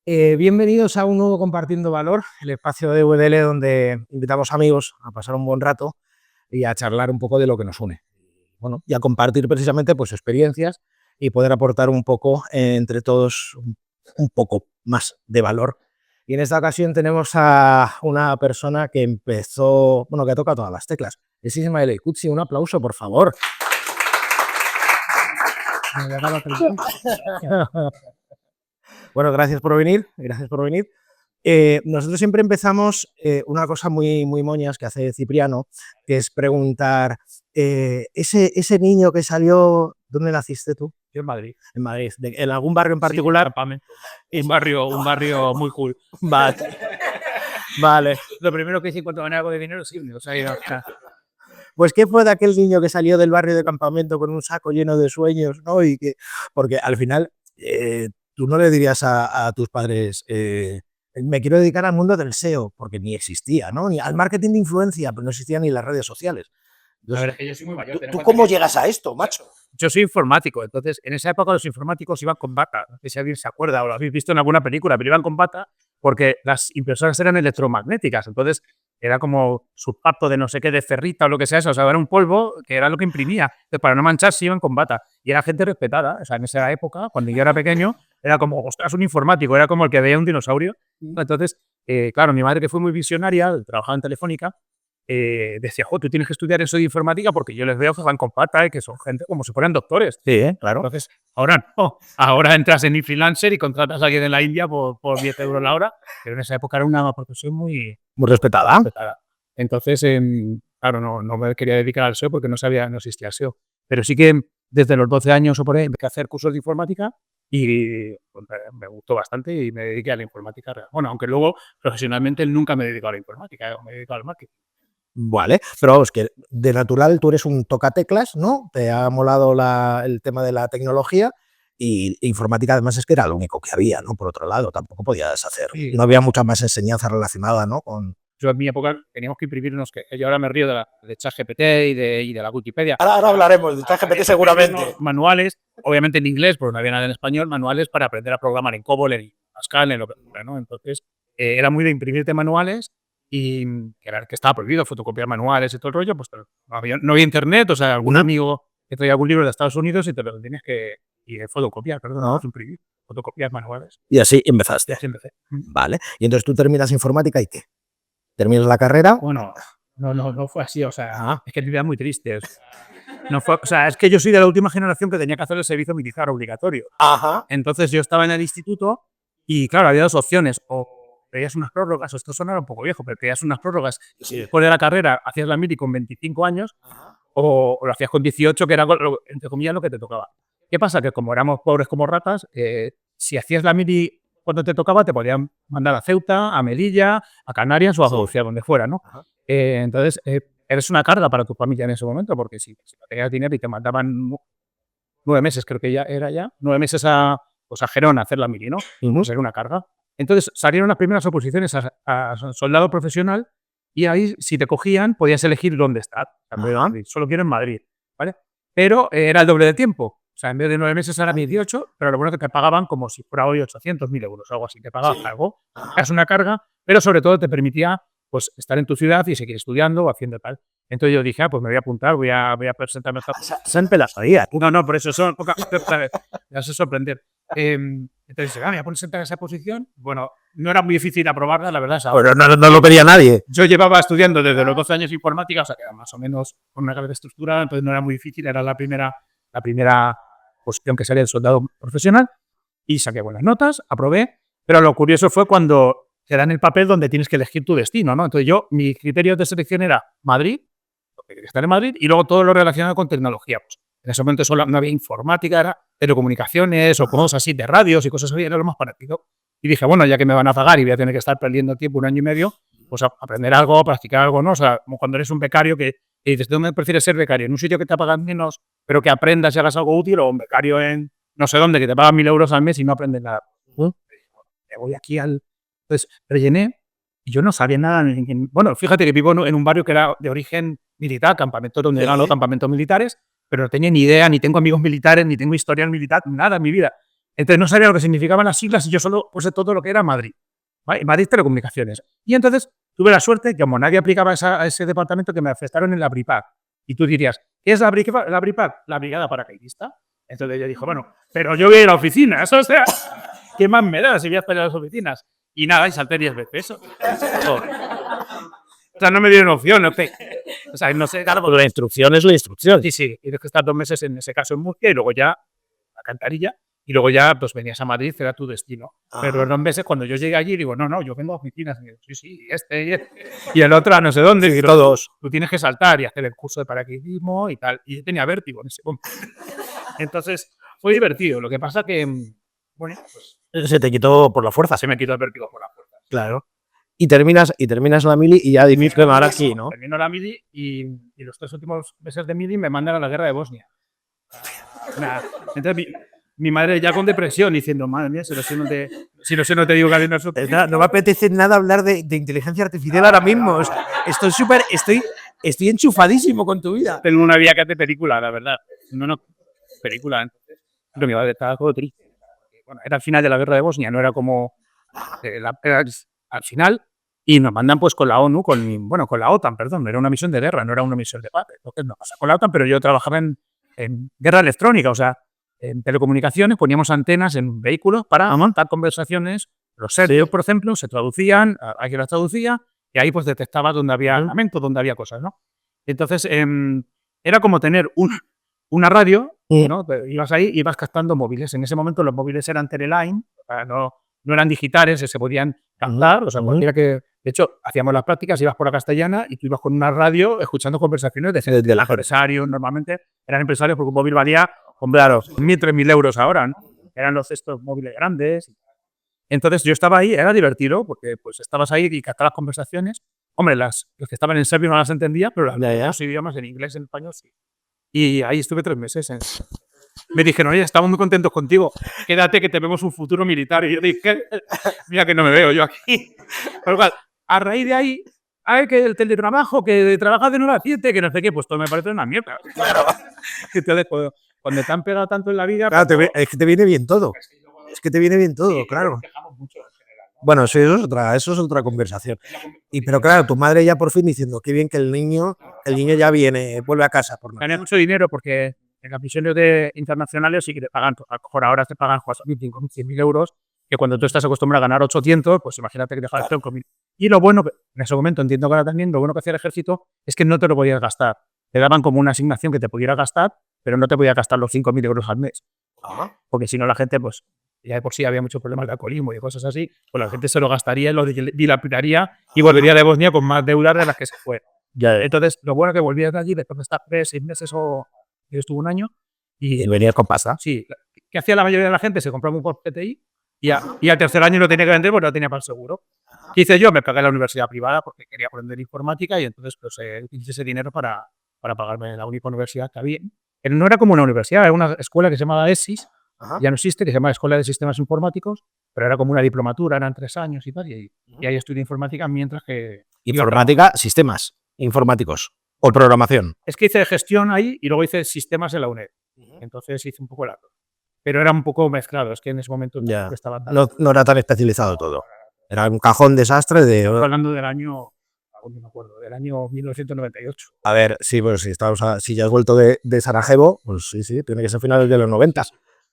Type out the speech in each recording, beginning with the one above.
Bienvenidos a un nuevo Compartiendo Valor, el espacio de VDL donde invitamos amigos a pasar un buen rato y a charlar un poco de lo que nos une. Bueno, y a compartir precisamente pues experiencias y poder aportar un poco entre todos un poco más de valor. Y en esta ocasión tenemos a una persona que empezó, bueno, que toca todas las teclas. Es Ismael Eikutsi, un aplauso, por favor. Bueno, gracias por venir, gracias por venir. Nosotros siempre empezamos una cosa muy, muy moñas que hace Cipriano, que es preguntar, ese niño que salió, ¿dónde naciste tú? Yo en Madrid. En Madrid, ¿en algún barrio en particular? Sí, un barrio muy cool. Vale. Vale. Lo primero que hice cuando gané algo de dinero es irme. O sea, pues, ¿qué fue de aquel niño que salió del barrio de Campamento con un saco lleno de sueños, ¿no? Y que, porque al final, tú no le dirías a tus padres, me quiero dedicar al mundo del SEO, porque ni existía, ¿no? Ni al marketing de influencia, pero no existían ni las redes sociales. Entonces, la verdad es que yo soy muy mayor. ¿Tú cómo llegas a esto, macho? Yo soy informático, entonces en esa época los informáticos iban con bata. No sé si alguien se acuerda o lo habéis visto en alguna película, pero iban con bata porque las impresoras eran electromagnéticas. Entonces era como su pato de no sé qué, de ferrita o lo que sea eso. O sea, era un polvo que era lo que imprimía. Entonces, para no mancharse iban con bata. Y era gente respetada. O sea, en esa época, cuando yo era pequeño, era como, ostras, un informático. Era como el que veía un dinosaurio. Entonces, claro, mi madre, que fue muy visionaria, trabajaba en Telefónica, decía, tú tienes que estudiar eso de informática porque yo les veo que van con pata y que son gente como si fueran doctores. Sí, claro. Entonces, ahora no. Ahora entras en freelancer y contratas a alguien en la India por 10 euros la hora, pero en esa época era una profesión muy respetada. Entonces, claro, no me quería dedicar al SEO porque no existía SEO. Pero sí que desde los 12 años o por ahí empecé a hacer cursos de informática y pues, me gustó bastante y me dediqué a la informática real. Bueno, aunque luego profesionalmente nunca me he dedicado a la informática, me he dedicado al marketing. Vale, pero vamos, que de natural tú eres un tocateclas, ¿no? Te ha molado el tema de la tecnología y informática además es que era lo único que había, ¿no? Por otro lado, tampoco podías hacer, sí. No había mucha más enseñanza relacionada, ¿no? Yo en mi época teníamos que imprimirnos, que yo ahora me río de ChatGPT y de la Wikipedia. Ahora hablaremos de ChatGPT seguramente. Manuales, obviamente en inglés, porque no había nada en español, manuales para aprender a programar en COBOL, en Pascal, en lo que fuera, ¿no? Entonces, era muy de imprimirte manuales y que estaba prohibido fotocopiar manuales y todo el rollo, pues no había internet, o sea, algún amigo que traía algún libro de Estados Unidos y te lo tenías que fotocopiar, perdón, no imprimir, fotocopiar manuales. Y así empezaste. Y así empecé. Vale, y entonces tú terminas informática y ¿qué? ¿Terminas la carrera? Bueno, no fue así, o sea, es que mi vida es muy triste. No fue, o sea, es que yo soy de la última generación que tenía que hacer el servicio militar obligatorio. Ajá. Entonces yo estaba en el instituto y claro, había dos opciones, o pedías unas prórrogas, o esto sonaba un poco viejo, pero pedías unas prórrogas y después de la carrera hacías la mili con 25 años o lo hacías con 18, que era, entre comillas, lo que te tocaba. ¿Qué pasa? Que como éramos pobres como ratas, si hacías la mili cuando te tocaba, te podían mandar a Ceuta, a Melilla, a Canarias o a Andalucía, donde fuera, ¿no? Entonces, eres una carga para tu familia en ese momento, porque si no tenías dinero y te mandaban 9 meses, creo que ya era 9 meses a Gerona a hacer la mili, ¿no? Pues era una carga. Entonces, salieron las primeras oposiciones a soldado profesional y ahí, si te cogían, podías elegir dónde estar. Solo quiero en Madrid, ¿vale? Pero era el doble de tiempo. O sea, en vez de 9 meses era 18, pero lo bueno es que te pagaban como si fuera hoy 800, 1000 euros, algo así. Te pagaban algo, es una carga, pero sobre todo te permitía pues estar en tu ciudad y seguir estudiando o haciendo tal. Entonces yo dije, pues me voy a apuntar, voy a presentarme. Son pedazoías. No, por eso son pocas veces, me hace sorprender. Entonces, me voy a presentar en esa posición. Bueno, no era muy difícil aprobarla, la verdad. Pero no lo pedía nadie. Yo llevaba estudiando desde los 12 años informática, o sea, que era más o menos con una cabeza estructurada, entonces no era muy difícil, era la primera posición que salía del soldado profesional y saqué buenas notas, aprobé, pero lo curioso fue cuando te dan el papel donde tienes que elegir tu destino, ¿no? Entonces mi criterio de selección era Madrid, estar en Madrid, y luego todo lo relacionado con tecnología. Pues, en ese momento solo no había informática, era telecomunicaciones o cosas así de radios y cosas así, era lo más parecido. Y dije, bueno, ya que me van a pagar y voy a tener que estar perdiendo tiempo 1 año y medio, pues aprender algo, practicar algo, ¿no? O sea, como cuando eres un becario que dices, ¿dónde prefieres ser becario? ¿En un sitio que te pagan menos, pero que aprendas y hagas algo útil, o un becario en no sé dónde, que te pagan 1000 euros al mes y no aprendes nada? Me voy aquí Entonces, rellené y yo no sabía nada. Bueno, fíjate que vivo en un barrio que era de origen militar, campamentos donde eran los campamentos militares, pero no tenía ni idea, ni tengo amigos militares, ni tengo historial militar, nada en mi vida. Entonces no sabía lo que significaban las siglas y yo solo puse todo lo que era Madrid. ¿Vale? Madrid Telecomunicaciones. Y entonces tuve la suerte que como nadie aplicaba a ese departamento que me aceptaron en la BRIPAC. Y tú dirías, ¿qué es la BRIPAC? La Brigada Paracaidista. Entonces yo dijo, bueno, pero yo voy a ir a la oficina, eso, o sea, ¿qué más me da si voy a esperar a las oficinas? Y nada, y salté 10 veces. O sea, no me dieron opción. O sea, no sé. Claro, porque la instrucción es la instrucción. Sí, sí. Y tienes que estar 2 meses en ese caso en Murcia y luego ya a Cantarilla. Y luego ya pues venías a Madrid, era tu destino. Pero en 2 meses, cuando yo llegué allí, digo, no, yo vengo a oficinas. Y digo, sí, este. Y el otro a no sé dónde. Y todos. Tú tienes que saltar y hacer el curso de paracaidismo y tal. Y yo tenía vértigo en ese momento. Entonces, fue divertido. Lo que pasa que, bueno, pues Se te quitó por la fuerza. se me quitó el vértigo por la fuerza. Claro. Y terminas la mili y ya dices que ahora aquí, ¿no? Termino la mili y los 3 últimos meses de mili me mandan a la guerra de Bosnia. Nada. Entonces mi madre ya con depresión diciendo, madre mía, si no te digo que había una sorpresa. No me apetece nada hablar de inteligencia artificial ahora mismo. O sea, estoy enchufadísimo con tu vida. Tengo una vida que hace película, la verdad. No, película. Entonces, pero mi madre estaba todo triste. Bueno, era el final de la guerra de Bosnia, no era como era al final. Y nos mandan pues con la ONU, con la OTAN, perdón, no era una misión de guerra, no era una misión de paz. Entonces no pasa con la OTAN, pero yo trabajaba en guerra electrónica, o sea, en telecomunicaciones, poníamos antenas en vehículos para montar conversaciones. Los serios, por ejemplo, se traducían, alguien las traducía, y ahí pues detectaba dónde había armamento, dónde había cosas, ¿no? Entonces, era como tener una radio, ¿no? Ibas ahí y ibas captando móviles. En ese momento los móviles eran Teleline, o sea, no eran digitales, se podían captar, o sea, cualquiera que... De hecho, hacíamos las prácticas, ibas por la Castellana y tú ibas con una radio escuchando conversaciones de empresarios. Normalmente eran empresarios porque un móvil valía, hombre, claro, 1.000, 3.000 euros ahora, ¿no? Eran estos móviles grandes. Entonces yo estaba ahí, era divertido porque pues estabas ahí y captabas las conversaciones. Hombre, los que estaban en serbio no las entendía, pero los idiomas en inglés, en español sí. Y ahí estuve 3 meses. Me dijeron, oye, estamos muy contentos contigo, quédate que te vemos un futuro militar. Y yo dije, mira que no me veo yo aquí. Pero claro, a raíz de ahí, que el teletrabajo, que trabajas de 9 a 7, que no sé qué, pues todo me parece una mierda. Claro. Entonces, cuando te han pegado tanto en la vida... Claro, es que te viene bien todo. Es que te viene bien todo, sí, claro. Mucho en general, ¿no? Bueno, eso es otra conversación. Pero claro, tu madre ya por fin diciendo, qué bien que el niño ya vuelve a casa. Gané mucho dinero porque en las misiones internacionales sí que te pagan, a lo mejor ahora te pagan 4.000, 5.000, 100.000 euros, que cuando tú estás acostumbrado a ganar 800, pues imagínate que te dejas 5.000. Y lo bueno, en ese momento entiendo que ahora también, lo bueno que hacía el ejército es que no te lo podías gastar. Te daban como una asignación que te pudiera gastar, pero no te podías gastar los 5.000 euros al mes. Porque si no la gente, pues ya de por sí había muchos problemas de alcoholismo y cosas así, pues la gente se lo gastaría, lo dilapidaría y volvería de Bosnia con más deudas de las que se fue. Entonces, lo bueno que volvías de allí después de estar 3, 6 meses o yo estuve un año y venías con pasta. Sí. ¿Qué hacía la mayoría de la gente? Se compraba un Porsche GTI y al tercer año lo tenía que vender porque no tenía para el seguro. ¿Qué hice yo? Me pagué la universidad privada porque quería aprender informática y entonces pues, utilicé ese dinero para pagarme la única universidad que había. Pero no era como una universidad, era una escuela que se llamaba ESIS, ya no existe, que se llama Escuela de Sistemas Informáticos, pero era como una diplomatura, eran 3 años y tal, y ahí estudié informática mientras que... Informática, sistemas informáticos o programación. Es que hice gestión ahí y luego hice sistemas en la UNED. Entonces hice un poco la... Pero era un poco mezclado, es que en ese momento ya estaba tan... no era tan especializado todo. Era un cajón desastre de... Estoy hablando del año... No me acuerdo, del año 1998. A ver, sí, pues si ya has vuelto de Sarajevo, pues sí, tiene que ser finales de los 90.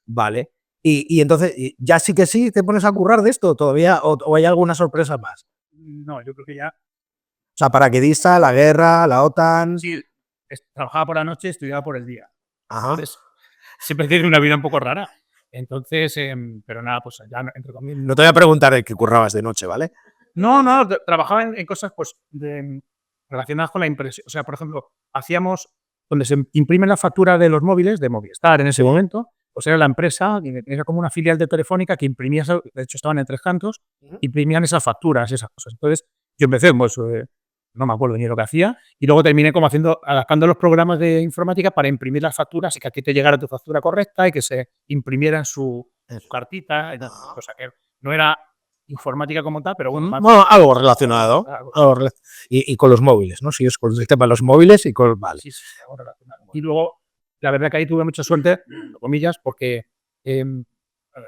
Vale. Y entonces, ¿ya sí que sí te pones a currar de esto todavía o hay alguna sorpresa más? No, yo creo que ya... O sea, paracaidista, la guerra, la OTAN... Sí, trabajaba por la noche y estudiaba por el día. Ajá. Entonces, siempre tiene una vida un poco rara. Entonces, pero nada, pues ya entre comillas... No te voy a preguntar de qué currabas de noche, ¿vale? No, trabajaba en cosas pues relacionadas con la impresión. O sea, por ejemplo, hacíamos donde se imprimen la factura de los móviles, de Movistar en ese momento, pues era la empresa, era como una filial de Telefónica que imprimía, de hecho estaban en Tres Cantos, imprimían esas facturas, esas cosas. Entonces, yo empecé, pues, no me acuerdo ni lo que hacía, y luego terminé como adaptando los programas de informática para imprimir las facturas y que a ti te llegara tu factura correcta y que se imprimiera en su cartita, o sea, que no era informática como tal, pero bueno, algo relacionado. Y con los móviles, ¿no? Sí, es con el tema de los móviles y con... Vale. Sí, algo relacionado. Y luego, la verdad que ahí tuve mucha suerte, comillas, porque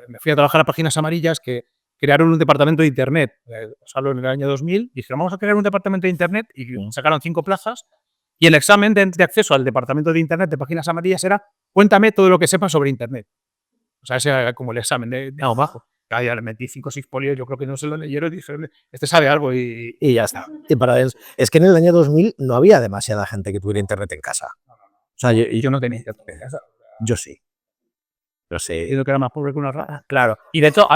me fui a trabajar a Páginas Amarillas, que crearon un departamento de Internet. Solo en el año 2000. Dijeron, vamos a crear un departamento de Internet y sacaron 5 plazas. Y el examen de acceso al departamento de Internet de Páginas Amarillas era, cuéntame todo lo que sepas sobre Internet. O sea, ese era como el examen de abajo. Ya le metí 5 o 6 folios, yo creo que no se lo leyeron y dije, este sabe algo y ya está. Y es que en el año 2000 no había demasiada gente que tuviera internet en casa. O sea, yo no tenía internet en casa. Yo sí. Yo sé. Yo que era más pobre que una rata. Claro. Y de hecho,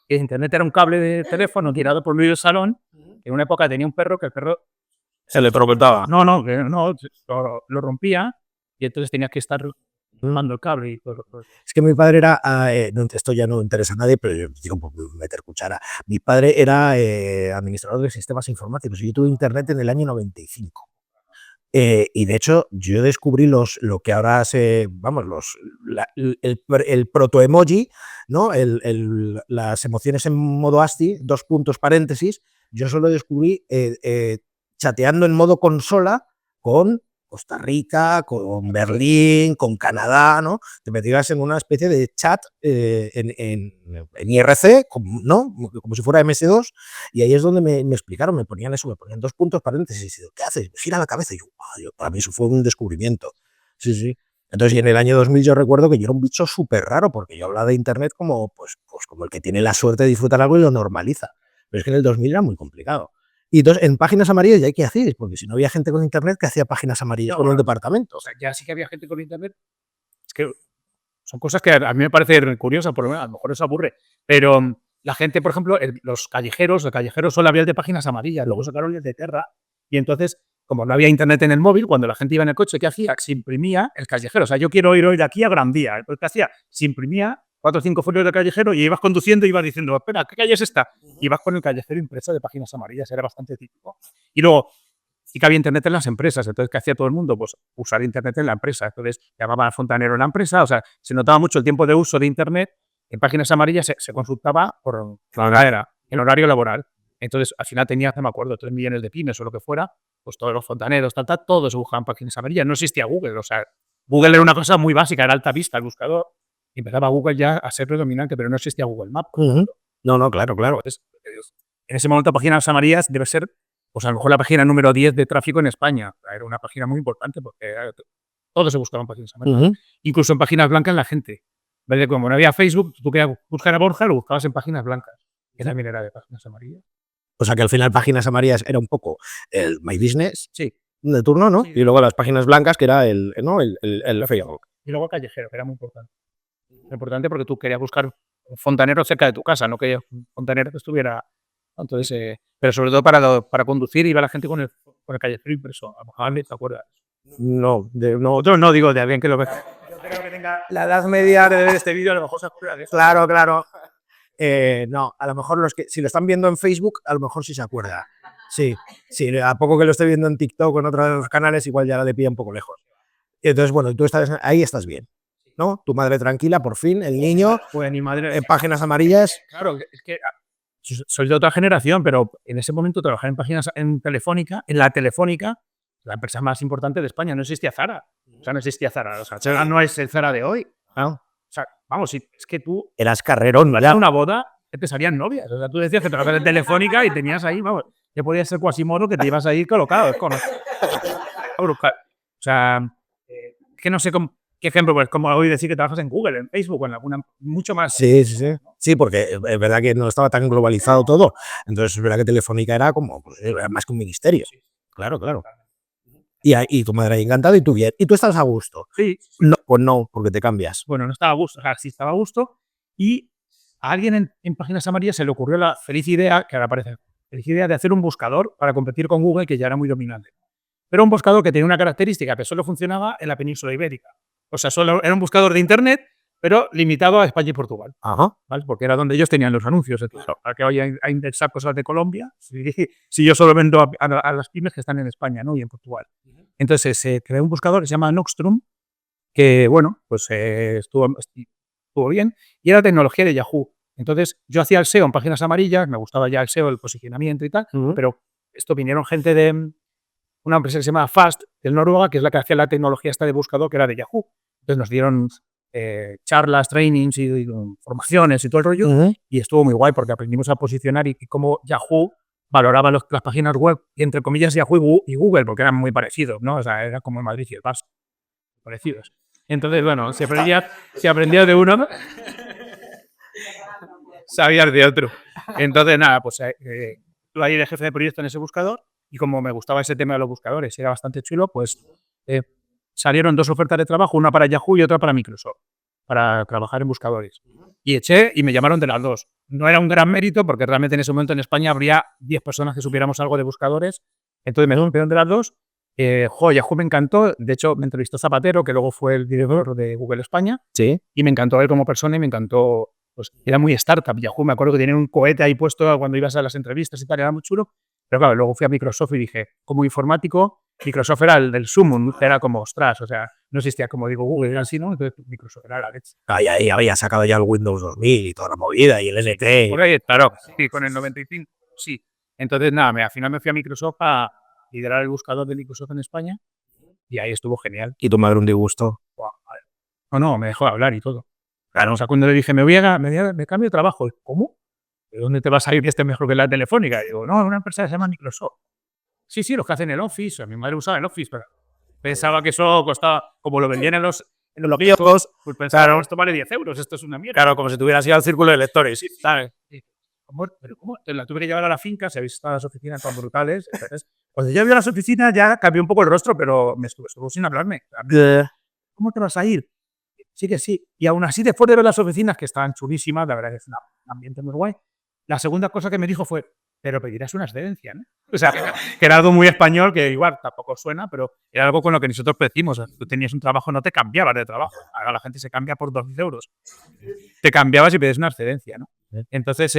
internet era un cable de teléfono tirado por medio del salón. En una época tenía un perro que el perro se le electrocutaba. No, lo rompía y entonces tenías que estar mando el cable y todo. Es que mi padre era, esto ya no interesa a nadie, pero yo digo, pues, meter cuchara. Mi padre era administrador de sistemas informáticos y yo tuve internet en el año 95. Y de hecho, yo descubrí lo que ahora el proto-emoji, ¿no? Las emociones en modo ASCII, 2 puntos paréntesis, yo solo descubrí chateando en modo consola con Costa Rica, con Berlín, con Canadá, ¿no? Te metías en una especie de chat en IRC, ¿no? Como si fuera MS2, y ahí es donde me explicaron, me ponían 2 puntos paréntesis, y digo, ¿qué haces? Me gira la cabeza, y yo, para mí eso fue un descubrimiento. Sí, sí. Entonces, y en el año 2000 yo recuerdo que yo era un bicho súper raro, porque yo hablaba de Internet como, pues como el que tiene la suerte de disfrutar algo y lo normaliza. Pero es que en el 2000 era muy complicado. Y entonces, en Páginas Amarillas, ¿ya qué hacíais? Porque si no había gente con Internet, ¿qué hacía Páginas Amarillas con un departamento? O sea, ya sí que había gente con Internet. Es que son cosas que a mí me parecen curiosas, porque a lo mejor eso aburre. Pero la gente, por ejemplo, los callejeros solo había el de Páginas Amarillas, luego sacaron el de Terra. Y entonces, como no había Internet en el móvil, cuando la gente iba en el coche, ¿qué hacía? Se imprimía el callejero. O sea, yo quiero ir hoy de aquí a Gran Vía. Entonces, ¿qué hacía? Se imprimía 4 o 5 folios de callejero y ibas conduciendo y ibas diciendo, espera, ¿qué calle es esta? Y vas con el callejero impreso de Páginas Amarillas, era bastante típico. Y luego, sí que había Internet en las empresas, entonces, ¿qué hacía todo el mundo? Pues usar Internet en la empresa. Entonces, llamaban al fontanero en la empresa, o sea, se notaba mucho el tiempo de uso de Internet. En Páginas Amarillas se consultaba por el horario laboral. Entonces, al final tenía, no me acuerdo, 3 millones de pymes o lo que fuera, pues todos los fontaneros, todos se buscaban Páginas Amarillas. No existía Google, o sea, Google era una cosa muy básica, era Alta Vista, el buscador. Y empezaba Google ya a ser predominante, pero no existía Google Maps. No, claro. Entonces, en ese momento, Páginas Amarillas debe ser, pues a lo mejor la página número 10 de tráfico en España. Era una página muy importante porque todos se buscaban Páginas Amarillas. Incluso en Páginas Blancas la gente. Como no había Facebook, tú querías buscar a Borja, lo buscabas en Páginas Blancas, que también era de Páginas Amarillas. O sea que al final Páginas Amarillas era un poco el My Business de turno, ¿no? Sí. Y luego las Páginas Blancas, que era el Facebook. Y luego el callejero, que era muy importante. Importante porque tú querías buscar un fontanero cerca de tu casa, no querías un fontanero que estuviera. Entonces, pero sobre todo para conducir, iba la gente con el callejero impreso. A lo mejor te acuerdas. No, otro no digo de alguien que lo ve. Yo creo que tenga la edad media de ver este vídeo, a lo mejor se acuerda de eso. Claro. No, a lo mejor si lo están viendo en Facebook, a lo mejor sí se acuerda. Sí, a poco que lo esté viendo en TikTok o en otros canales, igual ya le pilla un poco lejos. Y entonces, bueno, tú ahí estás bien, ¿no? Tu madre tranquila, por fin, el niño, pues mi madre en Páginas Amarillas. Claro, es que soy de otra generación, pero en ese momento trabajar en la Telefónica, la empresa más importante de España, no existía Zara. O sea, no existía Zara. O sea, no es el Zara de hoy. ¿No? O sea, vamos, es que tú eras carrerón, ¿verdad? En una boda te salían novias. O sea, tú decías que trabajabas en Telefónica y tenías ahí, vamos, ya podías ser Quasimodo que te ibas a ir colocado. O sea, que no sé qué ejemplo, pues como hoy decir que trabajas en Google, en Facebook o en alguna, mucho más. Sí, porque es verdad que no estaba tan globalizado todo. Entonces es verdad que Telefónica era como era más que un ministerio. Claro. Y tu madre ahí encantada y tú bien. ¿Y tú estás a gusto? Sí. No, pues no, porque te cambias. Bueno, no estaba a gusto. O sea, sí estaba a gusto. Y a alguien en Páginas Amarillas se le ocurrió la feliz idea, que ahora aparece, feliz idea de hacer un buscador para competir con Google, que ya era muy dominante. Pero un buscador que tenía una característica, que solo funcionaba en la península ibérica. O sea, solo era un buscador de Internet, pero limitado a España y Portugal. ¿Vale? Porque era donde ellos tenían los anuncios. Entonces, ¿para qué voy a indexar cosas de Colombia si yo solo vendo a las pymes que están en España, ¿no? Y en Portugal? Entonces se creó un buscador que se llama Noxtrum, que, bueno, pues estuvo bien, y era tecnología de Yahoo. Entonces yo hacía el SEO en Páginas Amarillas, me gustaba ya el SEO, el posicionamiento y tal, pero esto vinieron gente de una empresa que se llama Fast, de Noruega, que es la que hacía la tecnología esta de buscador, que era de Yahoo. Entonces nos dieron charlas, trainings y formaciones y todo el rollo. Y estuvo muy guay porque aprendimos a posicionar y cómo Yahoo valoraba las páginas web, y entre comillas Yahoo y Google, porque eran muy parecidos, ¿no? O sea, era como el Madrid y el Barça, parecidos. Entonces, bueno, si aprendías de uno, sabías de otro. Entonces, nada, pues estuve ahí de jefe de proyecto en ese buscador y como me gustaba ese tema de los buscadores, era bastante chulo, pues salieron 2 ofertas de trabajo, una para Yahoo y otra para Microsoft, para trabajar en buscadores. Y eché y me llamaron de las 2. No era un gran mérito porque realmente en ese momento en España habría 10 personas que supiéramos algo de buscadores. Entonces me llamaron de las 2. Yahoo me encantó. De hecho, me entrevistó Zapatero, que luego fue el director de Google España. Sí. Y me encantó él como persona y me encantó. Pues era muy startup. Yahoo, me acuerdo que tenía un cohete ahí puesto cuando ibas a las entrevistas y tal, era muy chulo. Pero claro, luego fui a Microsoft y dije, como informático, Microsoft era el del sumum, era como, ostras, o sea, no existía como digo Google, era así, ¿no? Entonces Microsoft era la leche. Ahí había sacado ya el Windows 2000 y toda la movida y el NT. Por ahí, claro, sí, con el 95, sí. Entonces, nada, al final me fui a Microsoft a liderar el buscador de Microsoft en España y ahí estuvo genial. Y tu madre un disgusto. No, me dejó hablar y todo. Claro, o sea, cuando le dije, me cambio de trabajo. ¿Cómo? ¿De dónde te vas a ir que esté mejor que la Telefónica? Y digo, no, una empresa que se llama Microsoft. Sí, los que hacen el Office. Mi madre usaba el Office, pero pensaba que eso costaba, como lo vendían en los kioscos, pues pensaba, claro, esto vale 10 euros, esto es una mierda. Claro, como si tuvieras ido al círculo de lectores, ¿sabes? ¿Pero cómo? La tuve que llevar a la finca, si habéis estado en las oficinas tan brutales. Entonces, cuando ya vi a las oficinas ya cambió un poco el rostro, pero me estuvo sin hablarme. ¿Cómo te vas a ir? Sí que sí. Y aún así, después de ver las oficinas, que estaban chulísimas, la verdad que es un ambiente muy guay, la segunda cosa que me dijo fue, pero pedirás una excedencia, ¿no? O sea, que era algo muy español, que igual tampoco suena, pero era algo con lo que nosotros decimos. O sea, tú tenías un trabajo, no te cambiabas de trabajo. Ahora la gente se cambia por 2.000 euros. Te cambiabas y pedías una excedencia, ¿no? Entonces,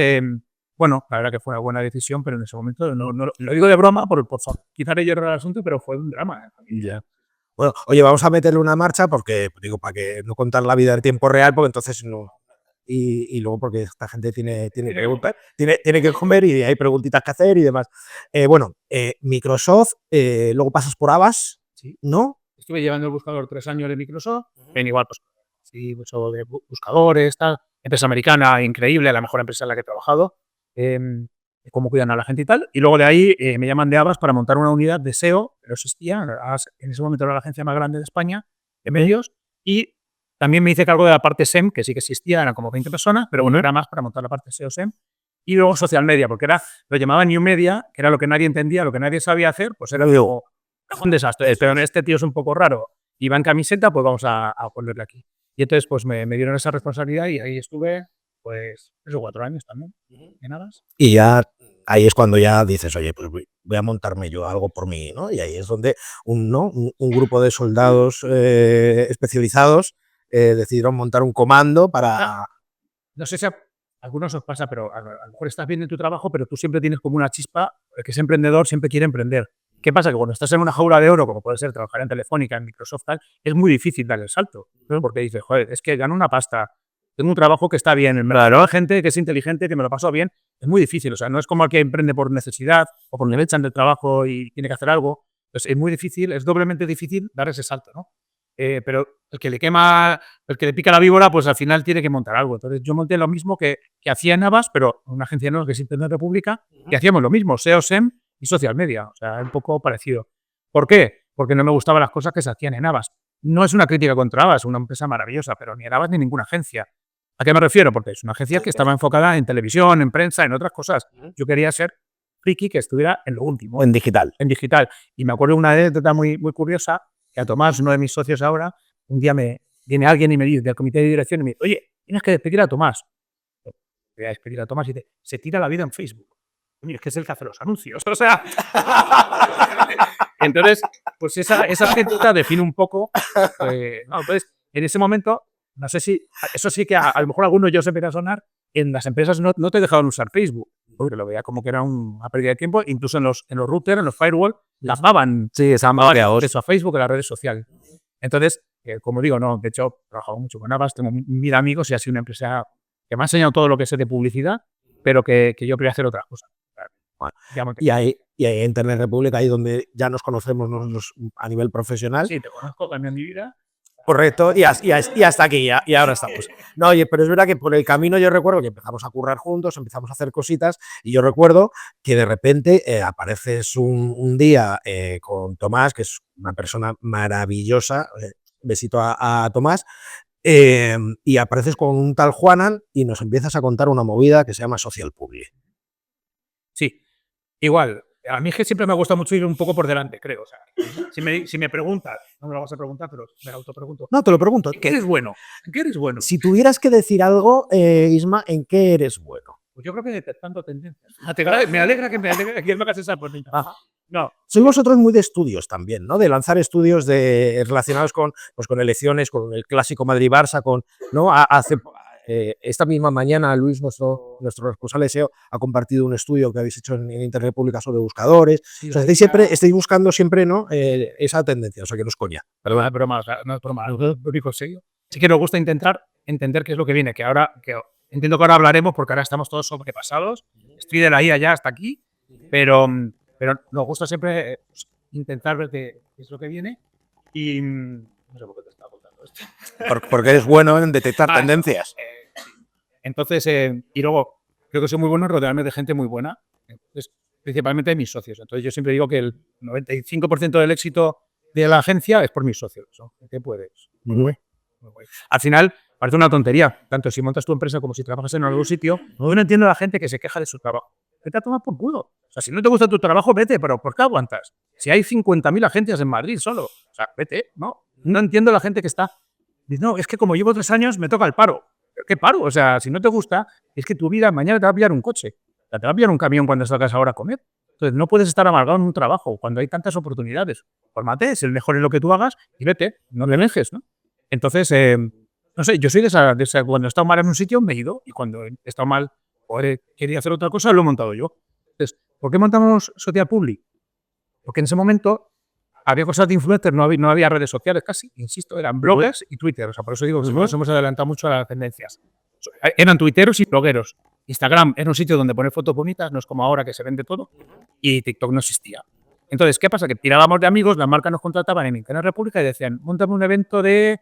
bueno, la verdad que fue una buena decisión, pero en ese momento, no lo digo de broma, por quitar el hierro al asunto, pero fue un drama. Ya. Bueno, oye, vamos a meterle una marcha porque, digo, para que no contar la vida en tiempo real, porque entonces no. Y luego porque esta gente tiene que comer y hay preguntitas que hacer y demás. Microsoft, luego pasas por Avast, ¿sí? ¿no? Estuve llevando el buscador 3 años de Microsoft, en igual, pues, sí, mucho de buscadores, tal. Empresa americana, increíble, la mejor empresa en la que he trabajado. Cómo cuidan a la gente y tal. Y luego de ahí me llaman de Avast para montar una unidad de SEO, pero existía. Avast en ese momento era la agencia más grande de España, de medios, y también me hice cargo de la parte SEM, que sí que existía, eran como 20 personas, pero bueno, era más para montar la parte SEO-SEM. Y luego social media, porque lo llamaban New Media, que era lo que nadie entendía, lo que nadie sabía hacer, pues era un desastre. Pero este tío es un poco raro y va en camiseta, pues vamos a ponerle aquí. Y entonces pues me dieron esa responsabilidad y ahí estuve pues 3 o 4 años también, en Avast. Y ya ahí es cuando ya dices, oye, pues voy a montarme yo algo por mí, ¿no? Y ahí es donde un grupo de soldados especializados decidieron montar un comando para... No sé si a algunos os pasa, pero a lo mejor estás bien en tu trabajo, pero tú siempre tienes como una chispa, el que es emprendedor siempre quiere emprender. ¿Qué pasa? Que cuando estás en una jaula de oro, como puede ser trabajar en Telefónica, en Microsoft, tal, es muy difícil dar el salto, ¿no? Porque dices, joder, es que gano una pasta, tengo un trabajo que está bien, en verdad, hay gente que es inteligente, que me lo paso bien, es muy difícil, o sea, no es como el que emprende por necesidad o porque le echan del trabajo y tiene que hacer algo. Entonces, es muy difícil, es doblemente difícil dar ese salto, ¿no? Pero el que le pica la víbora, pues al final tiene que montar algo. Entonces yo monté lo mismo que hacía en Avast, pero una agencia nueva que es Internet República, y hacíamos lo mismo, SEO, SEM y social media. O sea, un poco parecido. ¿Por qué? Porque no me gustaban las cosas que se hacían en Avast. No es una crítica contra Avast, es una empresa maravillosa, pero ni en Avast ni ninguna agencia. ¿A qué me refiero? Porque es una agencia que estaba enfocada en televisión, en prensa, en otras cosas. Yo quería ser friki que estuviera en lo último. En digital. En digital. Y me acuerdo de una anécdota muy, muy curiosa, que a Tomás, uno de mis socios ahora, un día viene alguien y me dice, del comité de dirección, y me dice, oye, tienes que despedir a Tomás. Voy a despedir a Tomás y dice, se tira la vida en Facebook. Oye, es que es el que hace los anuncios. O sea, entonces, pues esa anécdota define un poco. Entonces, en ese momento, no sé si, eso sí que a lo mejor algunos yo se empieza a sonar, en las empresas no te dejaban usar Facebook, porque lo veía como que era una pérdida de tiempo, incluso en los routers, en los firewall, las daban. Sí, estaban babeados. Eso a Facebook, en las redes sociales. Entonces, como digo, no, de hecho, he trabajado mucho con Avast, tengo 1000 amigos y ha sido una empresa que me ha enseñado todo lo que sé de publicidad, pero que yo quería hacer otras cosas. Bueno, y ahí en Internet República, ahí donde ya nos conocemos nosotros a nivel profesional. Sí, te conozco, cambió mi vida. Correcto, y hasta aquí, y ahora estamos. No, oye, pero es verdad que por el camino yo recuerdo que empezamos a currar juntos, empezamos a hacer cositas, y yo recuerdo que de repente apareces un día con Tomás, que es una persona maravillosa, besito a Tomás, y apareces con un tal Juanan y nos empiezas a contar una movida que se llama Social Publi. Sí, igual. A mí es que siempre me ha gustado mucho ir un poco por delante, creo. O sea, si me preguntas, no me lo vas a preguntar, pero me autopregunto. No, te lo pregunto. ¿En qué eres bueno? ¿En qué eres bueno? Si tuvieras que decir algo, Isma, ¿en qué eres bueno? Pues yo creo que detectando tendencias. Me alegra que me hagas esa pregunta. No. Sois vosotros muy de estudios también, ¿no? De lanzar estudios relacionados con elecciones, con el clásico Madrid-Barça, ¿no? Esta misma mañana Luis, nuestro responsable de SEO, ha compartido un estudio que habéis hecho en Internet Pública sobre buscadores. Sí, o sea, estáis buscando siempre, ¿no? Esa tendencia, o sea, que no es coña. Perdona, broma, no es broma, lo único serio. Sí que nos gusta intentar entender qué es lo que viene, entiendo que ahora hablaremos porque ahora estamos todos sobrepasados. Estoy de la IA ya hasta aquí, pero nos gusta siempre intentar ver qué es lo que viene y no sé por qué te estaba contando esto. Porque eres bueno en detectar tendencias. Entonces, y luego, creo que soy muy bueno en rodearme de gente muy buena, entonces, principalmente de mis socios. Entonces, yo siempre digo que el 95% del éxito de la agencia es por mis socios. ¿No? ¿Qué puedes? Muy bueno. Al final, parece una tontería. Tanto si montas tu empresa como si trabajas en algún sitio, yo no entiendo a la gente que se queja de su trabajo. Vete a tomar por culo. O sea, si no te gusta tu trabajo, vete, pero ¿por qué aguantas? Si hay 50.000 agencias en Madrid solo. O sea, vete, ¿no? No entiendo a la gente que está. Dice, no, es que como llevo 3 años, me toca el paro. ¿Qué paro? O sea, si no te gusta, es que tu vida mañana te va a pillar un coche. O sea, te va a pillar un camión cuando salgas ahora a comer. Entonces, no puedes estar amargado en un trabajo cuando hay tantas oportunidades. Fórmate, es el mejor en lo que tú hagas y vete, no le dejes, ¿no? Entonces, no sé, yo soy de esa, cuando he estado mal en un sitio, me he ido. Y cuando he estado mal o quería hacer otra cosa, lo he montado yo. Entonces, ¿por qué montamos Social Public? Porque en ese momento había cosas de influencers, no había redes sociales casi, insisto, eran bloggers y Twitter. O sea, por eso digo que nos hemos adelantado mucho a las tendencias. Eran tuiteros y blogueros. Instagram era un sitio donde poner fotos bonitas, no es como ahora que se vende todo, y TikTok no existía. Entonces, ¿qué pasa? Que tirábamos de amigos, las marcas nos contrataban en Internet República y decían, montame un evento de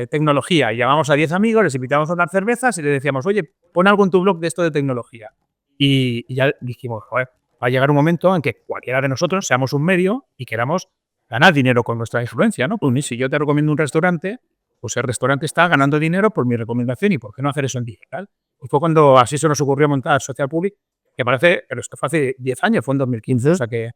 tecnología. Y llamamos a 10 amigos, les invitamos a unas cervezas y les decíamos, oye, pon algo en tu blog de esto de tecnología. Y ya dijimos, joder, va a llegar un momento en que cualquiera de nosotros seamos un medio y queramos ganar dinero con nuestra influencia, ¿no? Pues si yo te recomiendo un restaurante, pues el restaurante está ganando dinero por mi recomendación y ¿por qué no hacer eso en digital? Y fue cuando así se nos ocurrió montar Social Public, que parece, pero esto fue hace 10 años, fue en 2015, o sea que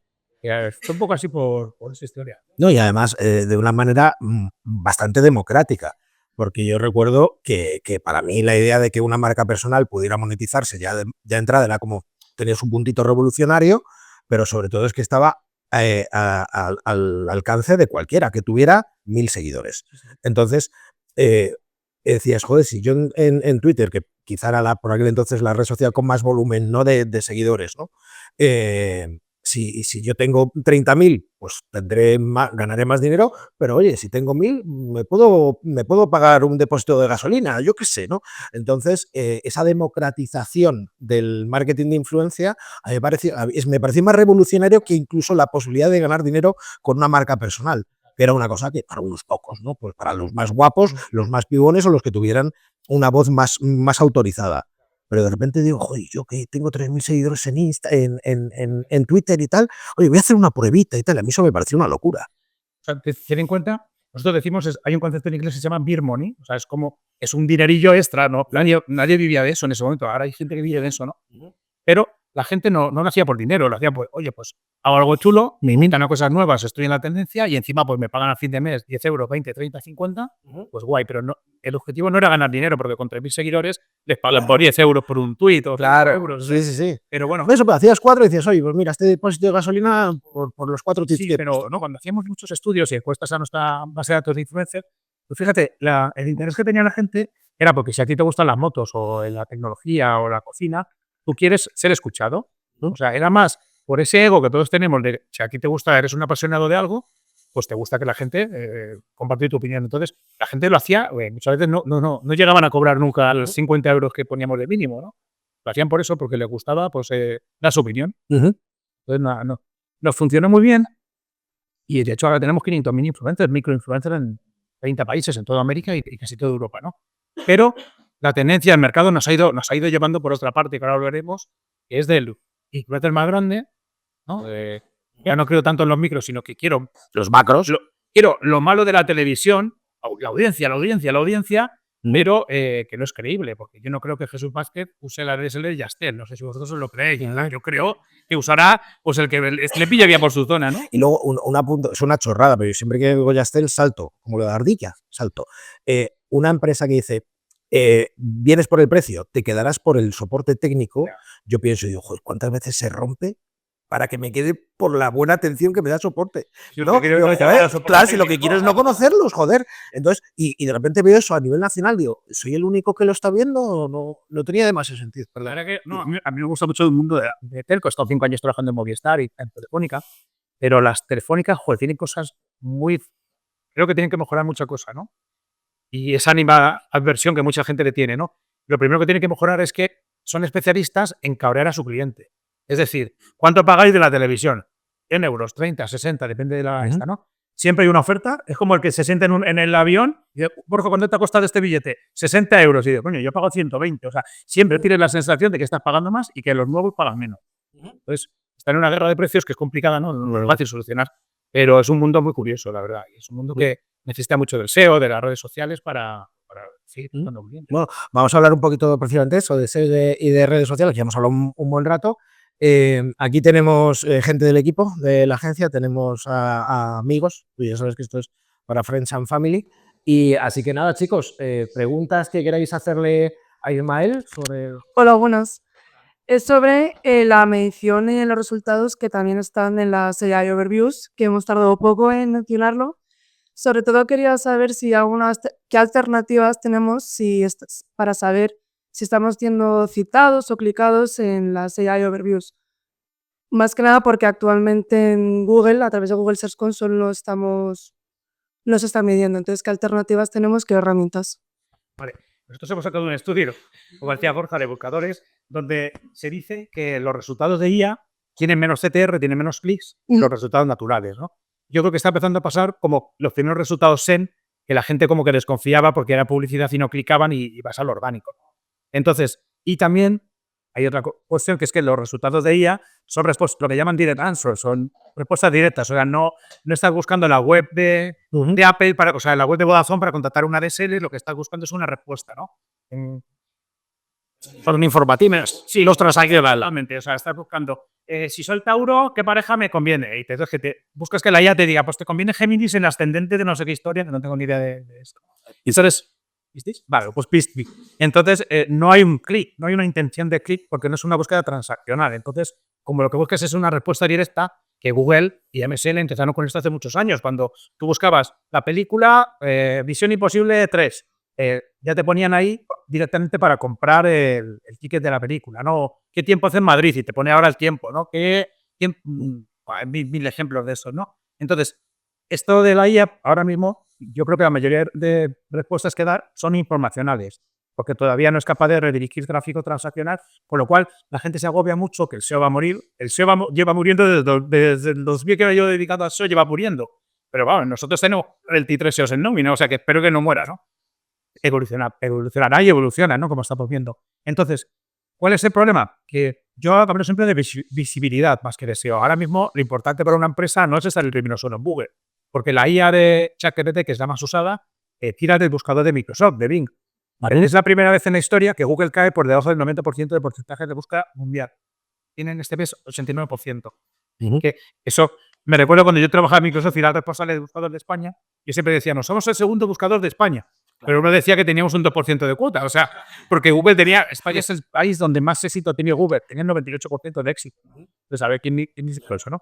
fue un poco así por esa historia. No, y además de una manera bastante democrática, porque yo recuerdo que para mí la idea de que una marca personal pudiera monetizarse ya de entrada era como tenías un puntito revolucionario, pero sobre todo es que estaba al alcance de cualquiera que tuviera 1000 seguidores. Entonces, decías, joder, si yo en Twitter, que quizá era por aquel entonces la red social con más volumen, ¿no? de seguidores, ¿no? Si yo tengo 30.000, pues ganaré más dinero, pero oye, si tengo 1.000, me puedo pagar un depósito de gasolina, yo qué sé, ¿no? Entonces, esa democratización del marketing de influencia me pareció más revolucionario que incluso la posibilidad de ganar dinero con una marca personal, que era una cosa que para unos pocos, ¿no? Pues para los más guapos, los más pibones o los que tuvieran una voz más autorizada. Pero de repente digo, joder, yo que tengo 3.000 seguidores en Twitter y tal, oye, voy a hacer una pruebita y tal. A mí eso me pareció una locura. O sea, ten en cuenta, nosotros decimos, hay un concepto en inglés que se llama beer money, o sea, es un dinerillo extra, ¿no? Nadie vivía de eso en ese momento, ahora hay gente que vive de eso, ¿no? Pero la gente no lo hacía por dinero, lo hacía por, oye, pues hago algo chulo, me invitan a cosas nuevas, estoy en la tendencia y encima pues me pagan al fin de mes 10 euros, 20, 30, 50, pues guay, pero no, el objetivo no era ganar dinero, porque con 3.000 seguidores les pagan por 10 euros por un tuit o 5 euros. Sí. Pero bueno. Eso, pero hacías 4 y decías, oye, pues mira, este depósito de gasolina por los 4 tweets. Sí, pero no, cuando hacíamos muchos estudios y encuestas a nuestra base de datos de influencers, pues fíjate, el interés que tenía la gente era porque si a ti te gustan las motos o la tecnología o la cocina, tú quieres ser escuchado. O sea, era más por ese ego que todos tenemos de si a ti te gusta, eres un apasionado de algo, pues te gusta que la gente comparta tu opinión. Entonces, la gente lo hacía, muchas veces no llegaban a cobrar nunca los 50 euros que poníamos de mínimo, ¿no? Lo hacían por eso, porque les gustaba pues dar su opinión. Entonces, nos funcionó muy bien y de hecho ahora tenemos 500.000 influencers, microinfluencers 30 países en toda América y casi toda Europa, ¿no? Pero la tendencia del mercado nos ha ido llevando por otra parte, que ahora hablaremos, que es del influencer más grande, ¿no? Ya no creo tanto en los micros, sino que quiero Los macros. quiero lo malo de la televisión, la audiencia, pero que no es creíble, porque yo no creo que Jesús Vázquez use la DSL y Yastel. No sé si vosotros os lo creéis. Yo creo que usará pues el que le pille bien por su zona, ¿no? Y luego un apunto, es una chorrada, pero yo siempre que digo Yastel salto, como lo de Ardilla, salto. Una empresa que dice, vienes por el precio, te quedarás por el soporte técnico, yo pienso, digo, joder, ¿cuántas veces se rompe para que me quede por la buena atención que me da soporte? ¿No? Claro, si lo que quiero es no conocerlos, joder. Entonces, y de repente veo eso a nivel nacional, digo, ¿soy el único que lo está viendo? No tenía demasiado sentido. La verdad que no, a mí me gusta mucho el mundo de telco. He estado 5 años trabajando en Movistar y en Telefónica, pero las telefónicas, joder, tienen cosas muy... Creo que tienen que mejorar muchas cosas, ¿no? Y esa animadversión que mucha gente le tiene, ¿no? Lo primero que tienen que mejorar es que son especialistas en cabrear a su cliente. Es decir, ¿cuánto pagáis de la televisión? 100 euros, 30, 60, depende de la esta, ¿no? Siempre hay una oferta. Es como el que se sienta en el avión y dice, Borja, ¿cuánto te ha costado este billete? 60 euros. Y digo, coño, yo pago 120. O sea, siempre tienes la sensación de que estás pagando más y que los nuevos pagan menos. Entonces, está en una guerra de precios que es complicada, ¿no? No es fácil solucionar, pero es un mundo muy curioso, la verdad. Y es un mundo que necesita mucho del SEO, de las redes sociales para seguir tratando bien. Bueno, vamos a hablar un poquito precisamente de eso, de SEO y de redes sociales, que ya hemos hablado un buen rato. Aquí tenemos gente del equipo de la agencia, tenemos a amigos, tú ya sabes que esto es para Friends and Family. Y así que nada, chicos, preguntas que queráis hacerle a Ismael sobre... Hola, buenas. Es sobre la medición y los resultados que también están en las AI Overviews, que hemos tardado poco en mencionarlo. Sobre todo quería saber si qué alternativas tenemos para saber si estamos siendo citados o clicados en las AI Overviews. Más que nada porque actualmente en Google, a través de Google Search Console, no se está midiendo. Entonces, ¿qué alternativas tenemos? ¿Qué herramientas? Vale. Nosotros hemos sacado un estudio, como decía Borja, de buscadores, donde se dice que los resultados de IA tienen menos CTR, tienen menos clics que los resultados naturales, ¿no? Yo creo que está empezando a pasar como los primeros resultados SEM, que la gente como que desconfiaba porque era publicidad y no clicaban y vas al orgánico. Entonces, y también hay otra cuestión que es que los resultados de IA son respuestas, lo que llaman direct answers, son respuestas directas. O sea, no estás buscando en la web de Apple, o sea, en la web de Vodafone para contratar una DSL, lo que estás buscando es una respuesta, ¿no? Son informativos, sí, los transaccionales. O sea, estás buscando, si soy Tauro, ¿qué pareja me conviene? Y buscas que la IA te diga, pues te conviene Géminis en ascendente de no sé qué historia, que no tengo ni idea de esto. Y entonces, ¿visteis? Vale, pues PISTI. Entonces, no hay un clic, no hay una intención de clic porque no es una búsqueda transaccional. Entonces, como lo que buscas es una respuesta directa, que Google y MSN empezaron con esto hace muchos años. Cuando tú buscabas la película Misión Imposible 3, ya te ponían ahí directamente para comprar el ticket de la película, ¿no? ¿Qué tiempo hace en Madrid? Y te pone ahora el tiempo, ¿no? Mil ejemplos de eso, ¿no? Entonces, esto de la IA, ahora mismo, yo creo que la mayoría de respuestas que dar son informacionales, porque todavía no es capaz de redirigir tráfico transaccional, con lo cual la gente se agobia mucho que el SEO va a morir. El SEO lleva muriendo desde el 2000 que yo he dedicado al SEO, lleva muriendo. Pero vamos, nosotros tenemos 23 SEOs en nómina, o sea que espero que no muera, ¿no? Evolucionará y evoluciona, ¿no? Como estamos viendo. Entonces, ¿cuál es el problema? Que yo hablo siempre de visibilidad más que de SEO. Ahora mismo, lo importante para una empresa no es estar el primero solo en Google, porque la IA de ChatGPT, que es la más usada, tira del buscador de Microsoft, de Bing. ¿Vale? Es la primera vez en la historia que Google cae por debajo del 90% de porcentaje de búsqueda mundial. Tienen este mes 89%. Que eso me recuerdo cuando yo trabajaba en Microsoft y era responsable de buscador de España, yo siempre decía, no, somos el segundo buscador de España. Pero uno decía que teníamos un 2% de cuota. O sea, porque Google España es el país donde más éxito ha tenido Google. Tenía el 98% de éxito. Entonces, a ver quién dice eso, ¿no?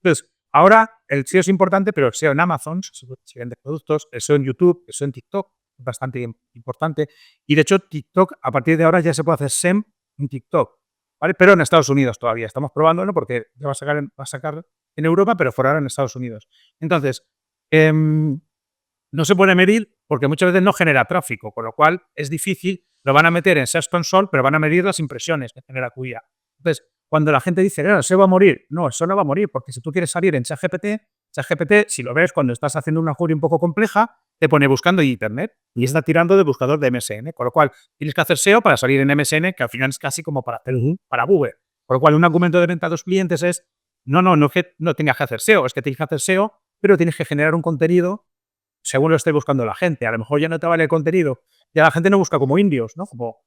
Entonces, ahora el SEO es importante, pero el SEO en Amazon, se vende productos, el SEO en YouTube, el SEO en TikTok, es bastante importante. Y de hecho, TikTok, a partir de ahora ya se puede hacer SEM en TikTok, ¿vale? Pero en Estados Unidos todavía. Estamos probándolo porque ya va a sacar en Europa, pero fuera en Estados Unidos. Entonces, no se puede medir porque muchas veces no genera tráfico, con lo cual es difícil. Lo van a meter en Search Console, pero van a medir las impresiones que genera QIA. Entonces, cuando la gente dice, no, eso va a morir, no, eso no va a morir, porque si tú quieres salir en ChatGPT, si lo ves cuando estás haciendo una query un poco compleja, te pone buscando en internet y está tirando de buscador de MSN, con lo cual tienes que hacer SEO para salir en MSN, que al final es casi como para hacer para Google. Por lo cual, un argumento de venta a los clientes es, no es que no tengas que hacer SEO, es que tienes que hacer SEO, pero tienes que generar un contenido según lo esté buscando la gente. A lo mejor ya no te vale el contenido, ya la gente no busca como indios, ¿no? Como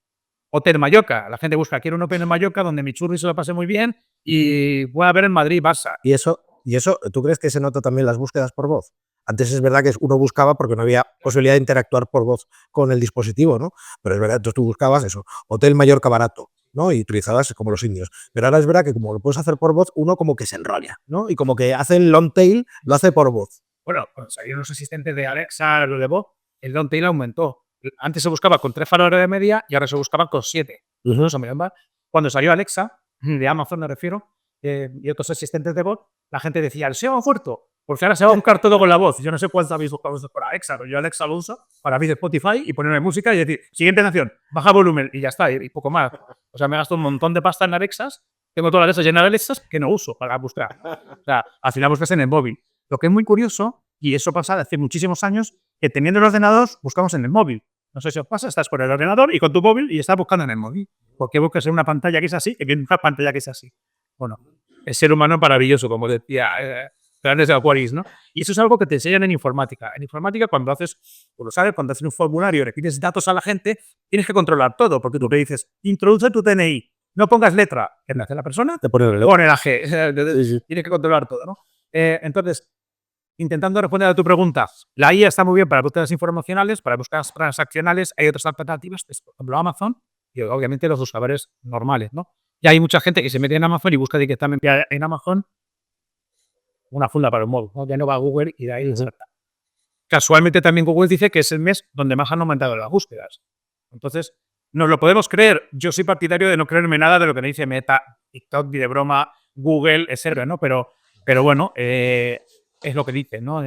Hotel Mallorca. La gente busca, quiero un Hotel en Mallorca donde mi churri se lo pase muy bien y voy a ver en Madrid, Barça. Y eso, ¿tú crees que se nota también las búsquedas por voz? Antes es verdad que uno buscaba porque no había posibilidad de interactuar por voz con el dispositivo, ¿no? Pero es verdad, entonces tú buscabas eso, Hotel Mallorca barato, ¿no? Y utilizabas como los indios. Pero ahora es verdad que como lo puedes hacer por voz, uno como que se enrolla, ¿no? Y como que hace el long tail, lo hace por voz. Bueno, cuando salieron los asistentes de Alexa, lo de voz, el long tail aumentó. Antes se buscaba con 3 valores de media y ahora se buscaba con 7. Cuando salió Alexa, de Amazon me refiero, y otros asistentes de voz, la gente decía, el SEO ha muerto, porque ahora se va a buscar todo con la voz. Yo no sé cuántos habéis buscado por Alexa, pero yo Alexa lo uso para abrir Spotify y ponerme música y decir, siguiente canción, baja volumen y ya está, y poco más. O sea, me gasto un montón de pasta en Alexas, tengo todas las Alexas llenas de Alexas que no uso para buscar. O sea, al final buscas en el móvil. Lo que es muy curioso, y eso pasa hace muchísimos años, que teniendo el ordenador buscamos en el móvil. No sé si os pasa, estás con el ordenador y con tu móvil y estás buscando en el móvil. ¿Por qué buscas en una pantalla que es así y en una pantalla que es así? Bueno, el ser humano es maravilloso, como decía Grandes de Aquaris, ¿no? Y eso es algo que te enseñan en informática. En informática, cuando haces, pues lo sabes, cuando haces un formulario, le pides datos a la gente, tienes que controlar todo, porque tú le dices, introduce tu DNI, no pongas letra. ¿Qué hace la persona? Te pone la G. Tienes que controlar todo, ¿no? Entonces, intentando responder a tu pregunta, la IA está muy bien para búsquedas informacionales, para búsquedas transaccionales, hay otras alternativas, por ejemplo Amazon, y obviamente los usuarios normales, ¿no? Y hay mucha gente que se mete en Amazon y busca directamente en Amazon una funda para el móvil, ¿no? Ya no va a Google y de ahí salta. Casualmente también Google dice que es el mes donde más han aumentado las búsquedas. Entonces, nos lo podemos creer. Yo soy partidario de no creerme nada de lo que me dice Meta, TikTok, ni de broma, Google, etc., ¿no? Pero bueno, es lo que dicen, ¿no?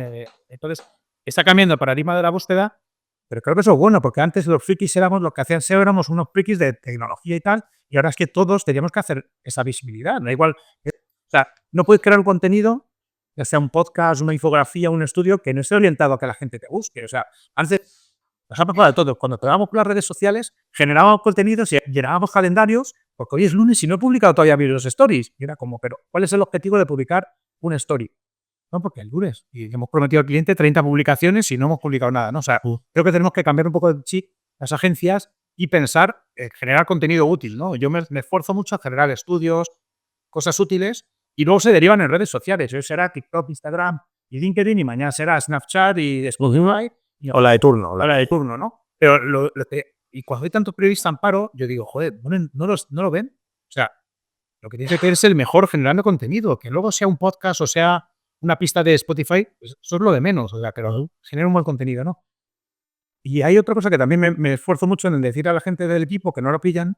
Entonces, está cambiando el paradigma de la búsqueda, pero creo que eso es bueno, porque antes los frikis éramos, lo que hacían SEO, éramos unos frikis de tecnología y tal, y ahora es que todos teníamos que hacer esa visibilidad. Da igual, o sea, no puedes crear un contenido, ya sea un podcast, una infografía, un estudio, que no esté orientado a que la gente te busque. O sea, antes nos ha pasado de todo. Cuando trabajábamos por las redes sociales, generábamos contenidos y llenábamos calendarios, porque hoy es lunes y no he publicado todavía vídeos stories. Y era como, pero ¿cuál es el objetivo de publicar un story? No, porque el lunes. Y hemos prometido al cliente 30 publicaciones y no hemos publicado nada, ¿no? O sea, creo que tenemos que cambiar un poco de chip las agencias y pensar en generar contenido útil, ¿no? Yo me esfuerzo mucho a generar estudios, cosas útiles, y luego se derivan en redes sociales. Hoy será TikTok, Instagram y LinkedIn, y mañana será Snapchat y Spotify. O la de turno. La de turno, ¿no? Pero y cuando hay tantos periodistas en paro, yo digo, joder, ¿no lo ven? O sea, lo que tiene que ser es el mejor generando contenido. Que luego sea un podcast o sea una pista de Spotify, pues eso es lo de menos. O sea, que genera un buen contenido, ¿no? Y hay otra cosa que también me esfuerzo mucho en decir a la gente del equipo que no lo pillan,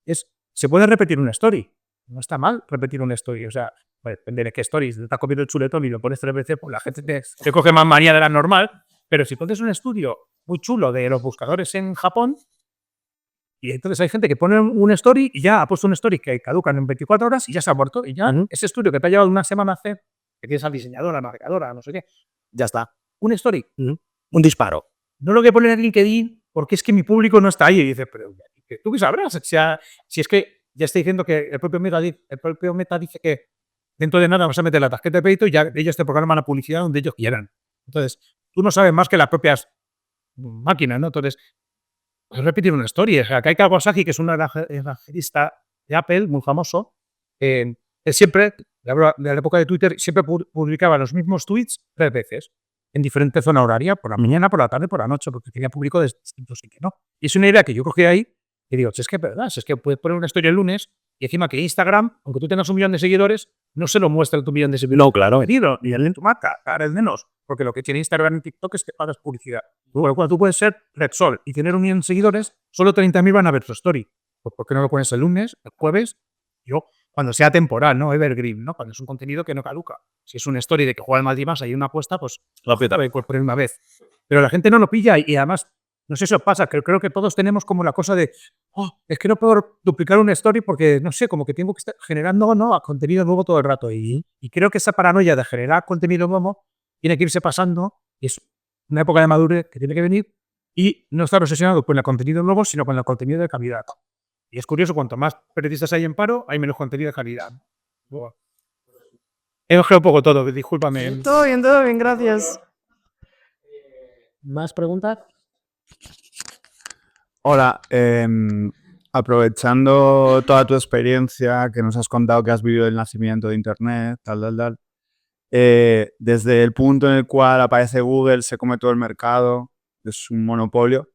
es, se puede repetir una story. No está mal repetir una story. O sea, pues, depende de qué story. Si te estás comiendo el chuletón y lo pones 3 veces, pues la gente te coge más manía de la normal. Pero si pones un estudio muy chulo de los buscadores en Japón, y entonces hay gente que pone un story y ya ha puesto un story que caducan en 24 horas y ya se ha muerto. Y ya ese estudio que te ha llevado una semana a hacer, que tienes al diseñador, a la navegadora, no sé qué, ya está. Un story. Un disparo. No lo voy a poner en LinkedIn porque es que mi público no está ahí. Y dices, pero ¿tú qué sabrás? O sea, si es que ya está diciendo que el propio Meta dice que dentro de nada vas a meter la tarjeta de crédito y ya ellos te programan la publicidad donde ellos quieran. Entonces, tú no sabes más que las propias máquinas, ¿no? Entonces, puedes repetir una story. O sea, Kai Kawasaki, que es un evangelista de Apple muy famoso, él siempre, de la época de Twitter, siempre publicaba los mismos tweets 3 veces en diferente zona horaria, por la mañana, por la tarde, por la noche, porque tenía público de distintos sitios, ¿no? Y es una idea que yo cogí ahí y digo, si es que es verdad, si es que puedes poner una historia el lunes y encima que Instagram, aunque tú tengas 1 millón de seguidores, no se lo muestra tu 1 millón de seguidores. No, claro. Ni el en tu marca, cada vez menos. Porque lo que tiene Instagram y TikTok es que pagas publicidad. Cuando tú puedes ser Repsol y tener 1 millón de seguidores, solo 30.000 van a ver tu story. Pues ¿por qué no lo pones el lunes, el jueves? Cuando sea temporal, ¿no? Evergreen, ¿no? Cuando es un contenido que no caduca. Si es una story de que juega el Madrid más, hay una apuesta, pues lo puedes poner una vez. Pero la gente no lo pilla y además, no sé si os pasa, creo que todos tenemos como la cosa de, es que no puedo duplicar una story porque, no sé, como que tengo que estar generando, ¿no?, contenido nuevo todo el rato. Y creo que esa paranoia de generar contenido nuevo tiene que irse pasando y es una época de madurez que tiene que venir y no estar obsesionado con el contenido nuevo, sino con el contenido de calidad. Y es curioso, cuanto más periodistas hay en paro, hay menos contenido de calidad. Buah. He cogido un poco todo, discúlpame. Todo bien, gracias. ¿Más preguntas? Hola, aprovechando toda tu experiencia que nos has contado que has vivido el nacimiento de Internet, tal, desde el punto en el cual aparece Google, se come todo el mercado, es un monopolio,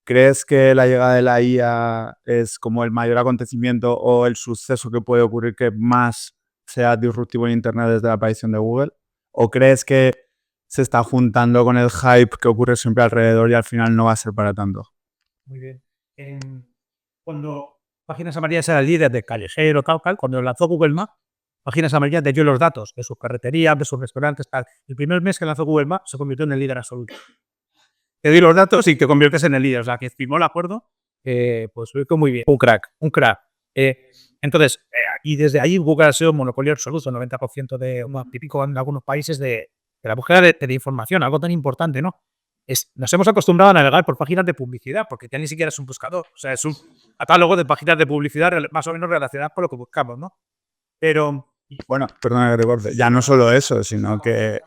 ¿crees que la llegada de la IA es como el mayor acontecimiento o el suceso que puede ocurrir que más sea disruptivo en Internet desde la aparición de Google? ¿O crees que se está juntando con el hype que ocurre siempre alrededor y al final no va a ser para tanto? Muy bien. Cuando Páginas Amarillas era el líder de callejero, tal, cuando lanzó Google Maps, Páginas Amarillas dio los datos de sus carreterías, de sus restaurantes, tal. El primer mes que lanzó Google Maps se convirtió en el líder absoluto. Te doy los datos y te conviertes en el líder. O sea, que firmó el acuerdo, pues lo hizo muy bien. Un crack. Entonces, y desde ahí Google ha sido un monopolio absoluto, 90% de, típico en algunos países de la búsqueda de información, algo tan importante, ¿no? Nos hemos acostumbrado a navegar por páginas de publicidad, porque ya ni siquiera es un buscador, o sea, es un catálogo de páginas de publicidad más o menos relacionadas con lo que buscamos, ¿no? Pero, bueno, perdona que te corte, ya no solo eso, sino que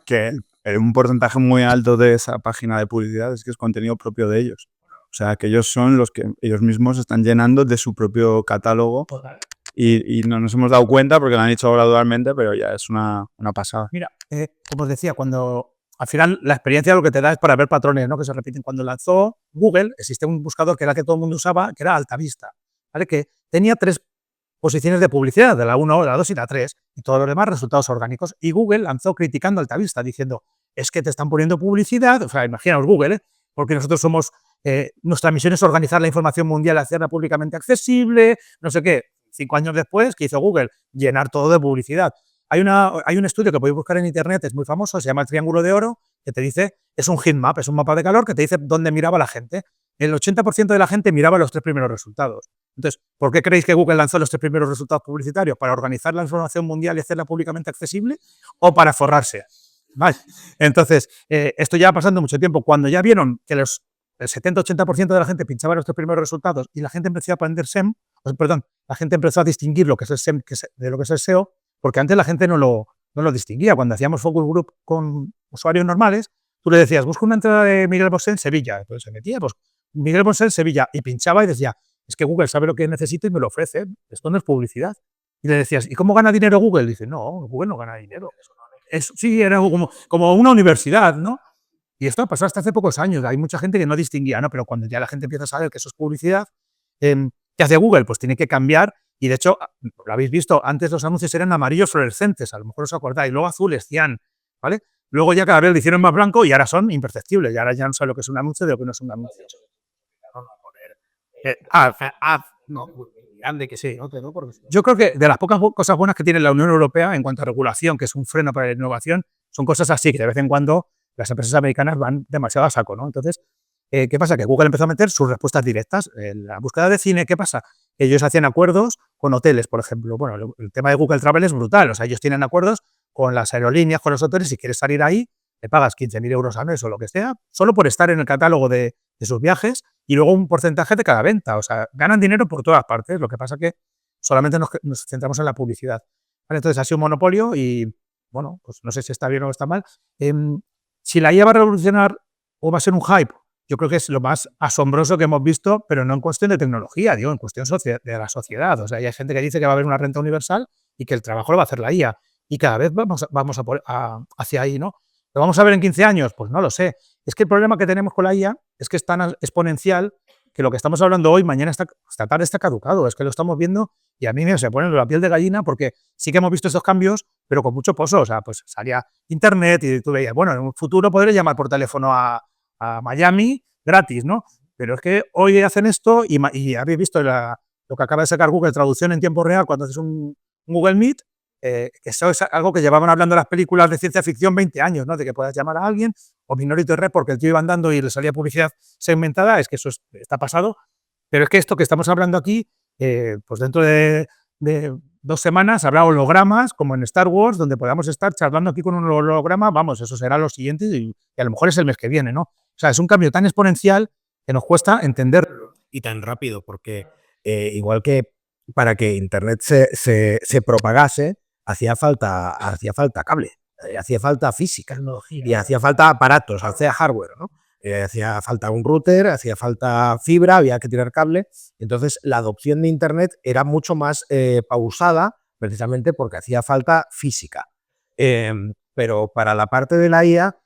un porcentaje muy alto de esa página de publicidad es que es contenido propio de ellos. O sea, que ellos son los que ellos mismos están llenando de su propio catálogo y no nos hemos dado cuenta porque lo han hecho gradualmente, pero ya es una pasada. Mira, como os decía, cuando al final la experiencia lo que te da es para ver patrones, ¿no? Que se repiten. Cuando lanzó Google, existe un buscador que era el que todo el mundo usaba, que era Altavista, ¿vale? Que tenía 3 posiciones de publicidad, de la 1, la 2 y la 3, y todos los demás resultados orgánicos. Y Google lanzó criticando Altavista, diciendo, es que te están poniendo publicidad, o sea, imaginaos Google, porque nosotros somos, nuestra misión es organizar la información mundial, hacerla públicamente accesible, no sé qué. 5 años después, ¿qué hizo Google? Llenar todo de publicidad. Hay un estudio que podéis buscar en internet, es muy famoso, se llama el Triángulo de Oro, que te dice, es un heat map, es un mapa de calor que te dice dónde miraba la gente. El 80% de la gente miraba los 3 primeros resultados. Entonces, ¿por qué creéis que Google lanzó los 3 primeros resultados publicitarios? ¿Para organizar la información mundial y hacerla públicamente accesible? ¿O para forrarse? ¿Vale? Entonces, esto ya pasando mucho tiempo. Cuando ya vieron que el 70-80% de la gente pinchaba los 3 primeros resultados y la gente empezó a aprender SEM, la gente empezó a distinguir lo que es el SEM de lo que es el SEO, porque antes la gente no lo distinguía. Cuando hacíamos focus group con usuarios normales, tú le decías, busca una entrada de Miguel Bosé en Sevilla. Entonces se metía, pues, Miguel Bosé en Sevilla, y pinchaba y decía, es que Google sabe lo que necesito y me lo ofrece. Esto no es publicidad. Y le decías, ¿y cómo gana dinero Google? Dice, no, Google no gana dinero. Sí, era como una universidad, ¿no? Y esto ha pasado hasta hace pocos años. Hay mucha gente que no distinguía, ¿no? Pero cuando ya la gente empieza a saber que eso es publicidad, ¿qué hace Google? Pues tiene que cambiar. Y de hecho, lo habéis visto, antes los anuncios eran amarillos fluorescentes, a lo mejor os acordáis, luego azules, cian, ¿vale? Luego ya cada vez lo hicieron más blanco y ahora son imperceptibles. Y ahora ya no sabe lo que es un anuncio de lo que no es un anuncio. No, grande que sí. Yo creo que de las pocas cosas buenas que tiene la Unión Europea en cuanto a regulación, que es un freno para la innovación, son cosas así, que de vez en cuando las empresas americanas van demasiado a saco, ¿no? Entonces, ¿qué pasa? Que Google empezó a meter sus respuestas directas. En la búsqueda de cine, ¿qué pasa? Ellos hacían acuerdos con hoteles, por ejemplo. Bueno, el tema de Google Travel es brutal. O sea, ellos tienen acuerdos con las aerolíneas, con los hoteles. Si quieres salir ahí, le pagas 15.000 euros al mes o lo que sea, solo por estar en el catálogo de sus viajes y luego un porcentaje de cada venta. O sea, ganan dinero por todas partes. Lo que pasa que solamente nos centramos en la publicidad. ¿Vale? Entonces, ha sido un monopolio y, bueno, pues no sé si está bien o está mal. Si la IA va a revolucionar o va a ser un hype, yo creo que es lo más asombroso que hemos visto, pero no en cuestión de tecnología, digo, en cuestión de la sociedad. O sea, hay gente que dice que va a haber una renta universal y que el trabajo lo va a hacer la IA. Y cada vez vamos hacia ahí, ¿no? ¿Lo vamos a ver en 15 años? Pues no lo sé. Es que el problema que tenemos con la IA es que es tan exponencial que lo que estamos hablando hoy, mañana esta tarde está caducado. Es que lo estamos viendo y a mí se pone la piel de gallina porque sí que hemos visto estos cambios, pero con mucho pozo. O sea, pues salía internet y tú veías, bueno, en un futuro podré llamar por teléfono a Miami gratis, ¿no? Pero es que hoy hacen esto y habéis visto lo que acaba de sacar Google, traducción en tiempo real cuando haces un Google Meet, que eso es algo que llevaban hablando las películas de ciencia ficción 20 años, ¿no? De que puedas llamar a alguien, o Minority Report porque el tío iba andando y le salía publicidad segmentada, es que eso está pasado. Pero es que esto que estamos hablando aquí, pues dentro de de 2 semanas habrá hologramas, como en Star Wars, donde podamos estar charlando aquí con un holograma. Vamos, eso será lo siguiente y a lo mejor es el mes que viene, ¿no? O sea, es un cambio tan exponencial que nos cuesta entenderlo. Y tan rápido, porque igual que para que Internet se propagase, hacía falta cable, hacía falta física, y hacía falta aparatos, hacía hardware, ¿no? Hacía falta un router, hacía falta fibra, había que tirar cable. Entonces, la adopción de Internet era mucho más pausada, precisamente porque hacía falta física. Pero para la parte de la IA,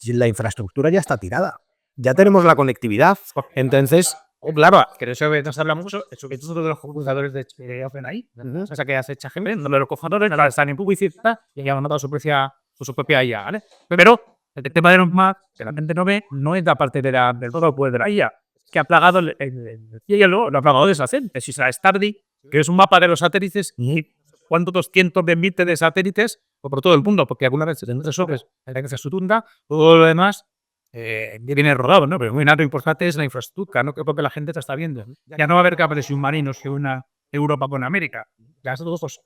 la infraestructura ya está tirada. Ya tenemos la conectividad. Entonces, claro, Que de eso nos habla mucho, sobre todo de los computadores de OpenAI. O sea, que hace ChatGPT, donde los cofundadores ahora están en publicidad y han notado su propia IA, ¿vale? Pero el tema de los Mac, que la gente no ve, no es la parte del todo el poder de la IA, que ha plagado el cielo, lo ha plagado de satélites. Si será Starry, que es un mapa de los satélites, y cuántos cientos de miles de satélites por todo el mundo, porque alguna vez se resuelve la infraestructura, todo lo demás viene rodado, ¿no? Pero muy nada importante es la infraestructura, ¿no? Que es lo que la gente te está viendo. Ya no va a haber cables submarinos que una Europa con América. Ya es todo José.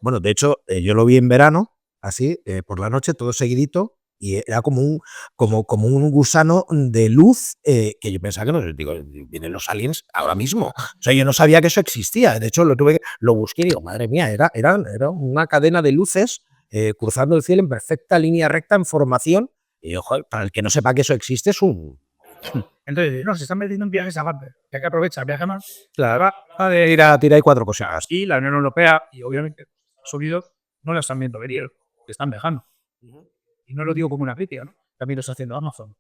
bueno, de hecho, yo lo vi en verano, así, por la noche, todo seguidito, y era como un gusano de luz que yo pensaba que no, digo, vienen los aliens ahora mismo. O sea, yo no sabía que eso existía. De hecho, lo busqué y digo, madre mía, era una cadena de luces cruzando el cielo en perfecta línea recta en formación. Y ojo, para el que no sepa que eso existe, es un... Entonces, no, se están metiendo en viajes a Marte. Hay que aprovechar, viaje más. Claro, de ir a tirar 4 cosas. Y la Unión Europea, y obviamente Estados Unidos, no la están viendo venir, que están dejando. Y no lo digo como una crítica, ¿no? También lo está haciendo Amazon.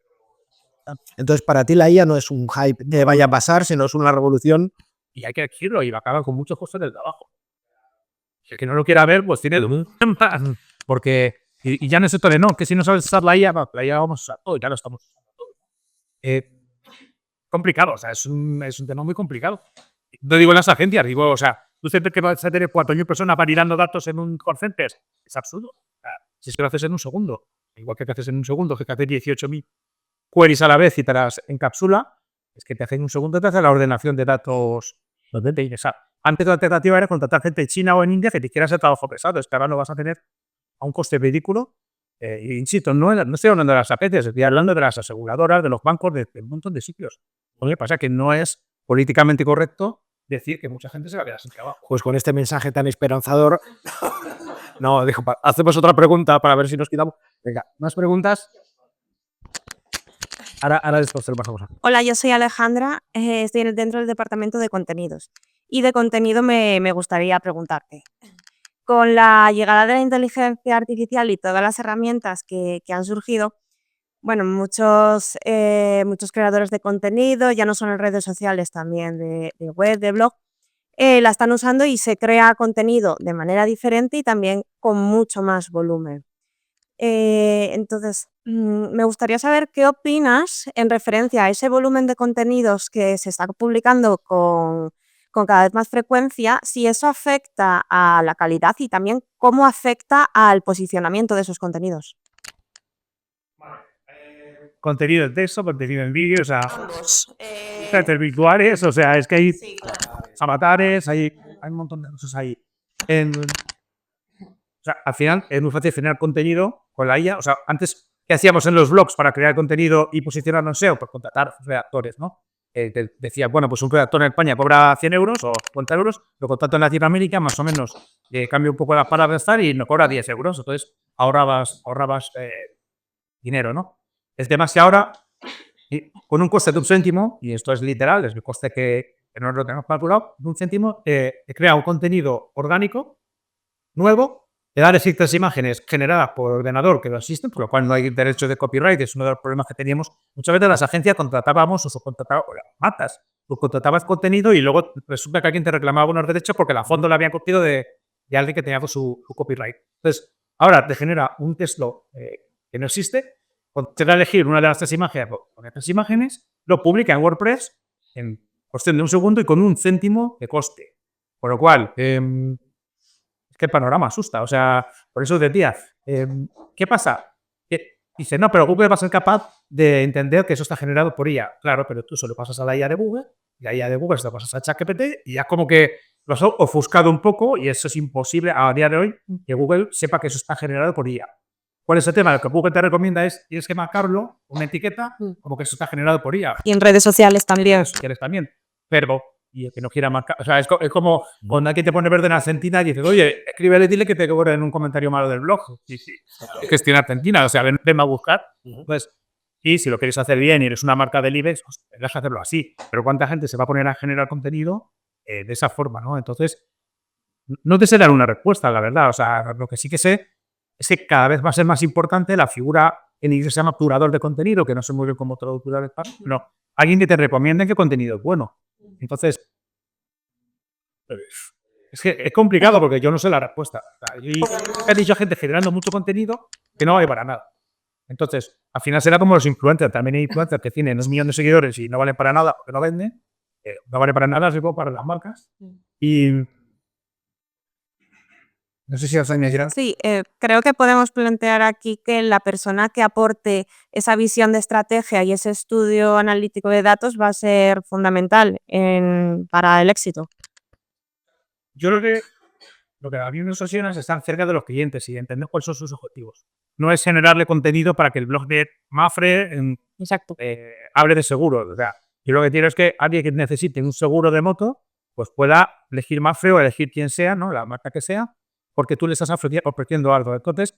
Entonces, para ti la IA no es un hype que vaya a pasar, sino es una revolución. Y hay que decirlo, y va a acabar con muchos costos del trabajo. Si el que no lo quiera ver, pues tiene... Porque... Y ya no es esto de no, que si no sabes usar la IA, la IA vamos a usar todo, y ya lo estamos usando todo. Complicado, o sea, es un tema muy complicado. No digo en las agencias, digo, o sea, tú sientes que vas a tener 4.000 personas validando datos en un call center. Es absurdo. O sea, si es que lo haces en un segundo, igual que haces en un segundo, que haces 18.000 queries a la vez y te las encapsula, es que te hace en un segundo, te hace la ordenación de datos. O sea, antes la alternativa era contratar gente en China o en India que te quiera hacer trabajo pesado, es que ahora lo vas a tener a un coste ridículo. Insisto, no estoy hablando de las APCs, estoy hablando de las aseguradoras, de los bancos, de un montón de sitios. Lo que pasa es que no es políticamente correcto decir que mucha gente se va a quedar sin trabajo. Pues con este mensaje tan esperanzador, no, dijo, hacemos otra pregunta para ver si nos quitamos. Venga, ¿más preguntas? Ahora después te lo pasamos a... Hola, yo soy Alejandra, estoy dentro del departamento de contenidos. Y de contenido me gustaría preguntarte. Con la llegada de la inteligencia artificial y todas las herramientas que han surgido, bueno, muchos creadores de contenido, ya no solo en redes sociales, también de web, de blog, la están usando y se crea contenido de manera diferente y también con mucho más volumen. Entonces, me gustaría saber qué opinas en referencia a ese volumen de contenidos que se está publicando con cada vez más frecuencia, si eso afecta a la calidad y también cómo afecta al posicionamiento de esos contenidos. Contenido en texto, contenido en vídeo, o sea, redes virtuales, o sea, es que hay avatares, hay un montón de cosas ahí. O sea, al final es muy fácil generar contenido con la IA. O sea, antes, ¿qué hacíamos en los blogs para crear contenido y posicionarnos en SEO? Pues contratar redactores, ¿no? Te decía, bueno, pues un redactor en España cobra 100 euros o 50 euros, lo contrato en Latinoamérica, más o menos cambia un poco las palabras y nos cobra 10 euros. Entonces, ahorrabas dinero, ¿no? El tema es que ahora, con un coste de un céntimo, y esto es literal, es el coste que no lo tenemos calculado, de un céntimo, crea un contenido orgánico, nuevo, le da ciertas imágenes generadas por ordenador que no existen, por lo cual no hay derecho de copyright, es uno de los problemas que teníamos. Muchas veces las agencias contratábamos o subcontratábamos matas, subcontratabas contenido y luego resulta que alguien te reclamaba unos derechos porque la fondo la habían cogido de alguien que tenía su copyright. Entonces, ahora te genera un texto que no existe, te da a elegir una de las 3 imágenes, con estas imágenes, lo publica en WordPress en cuestión de un segundo y con un céntimo de coste. Por lo cual, es que el panorama asusta. O sea, por eso decía, ¿qué pasa? Que dice, no, pero Google va a ser capaz de entender que eso está generado por IA. Claro, pero tú solo pasas a la IA de Google, y la IA de Google se lo pasas a ChatGPT, y ya como que lo has ofuscado un poco y eso es imposible a día de hoy que Google sepa que eso está generado por IA. ¿Cuál es el tema? Lo que Google te recomienda es, tienes que marcarlo, una etiqueta, como que eso está generado por IA. Y en redes sociales también. Si quieres también. Pero, y el que no quiera marcar, o sea, es como cuando alguien te pone verde en Argentina y dices, oye, escríbele, dile que te cobre en un comentario malo del blog. Sí, sí. Es que estoy en Argentina, o sea, ven a buscar. Pues, y si lo queréis hacer bien y eres una marca del IBEX, pues tendrás que hacerlo así. Pero ¿cuánta gente se va a poner a generar contenido de esa forma, ¿no? Entonces, no te sé dar una respuesta, la verdad. O sea, lo que sí que sé es que cada vez va a ser más importante la figura, en inglés se llama curador de contenido, que no sé muy bien cómo traducir al español, no. Alguien que te recomiende qué contenido es bueno. Entonces, es que es complicado porque yo no sé la respuesta. O sea, he dicho a gente generando mucho contenido que no vale para nada. Entonces, al final será como los influencers. También hay influencers que tienen 2 millones de seguidores y no valen para nada porque no venden. No vale para nada, sino para las marcas. Y no sé si os añadirán. Sí, creo que podemos plantear aquí que la persona que aporte esa visión de estrategia y ese estudio analítico de datos va a ser fundamental para el éxito. Yo creo que lo que a mí me soluciona es estar cerca de los clientes y entender cuáles son sus objetivos. No es generarle contenido para que el blog de Mafre Exacto. hable de seguros. O sea, yo lo que quiero es que alguien que necesite un seguro de moto pues pueda elegir Mafre o elegir quien sea, ¿no? La marca que sea, porque tú le estás ofreciendo algo. Entonces,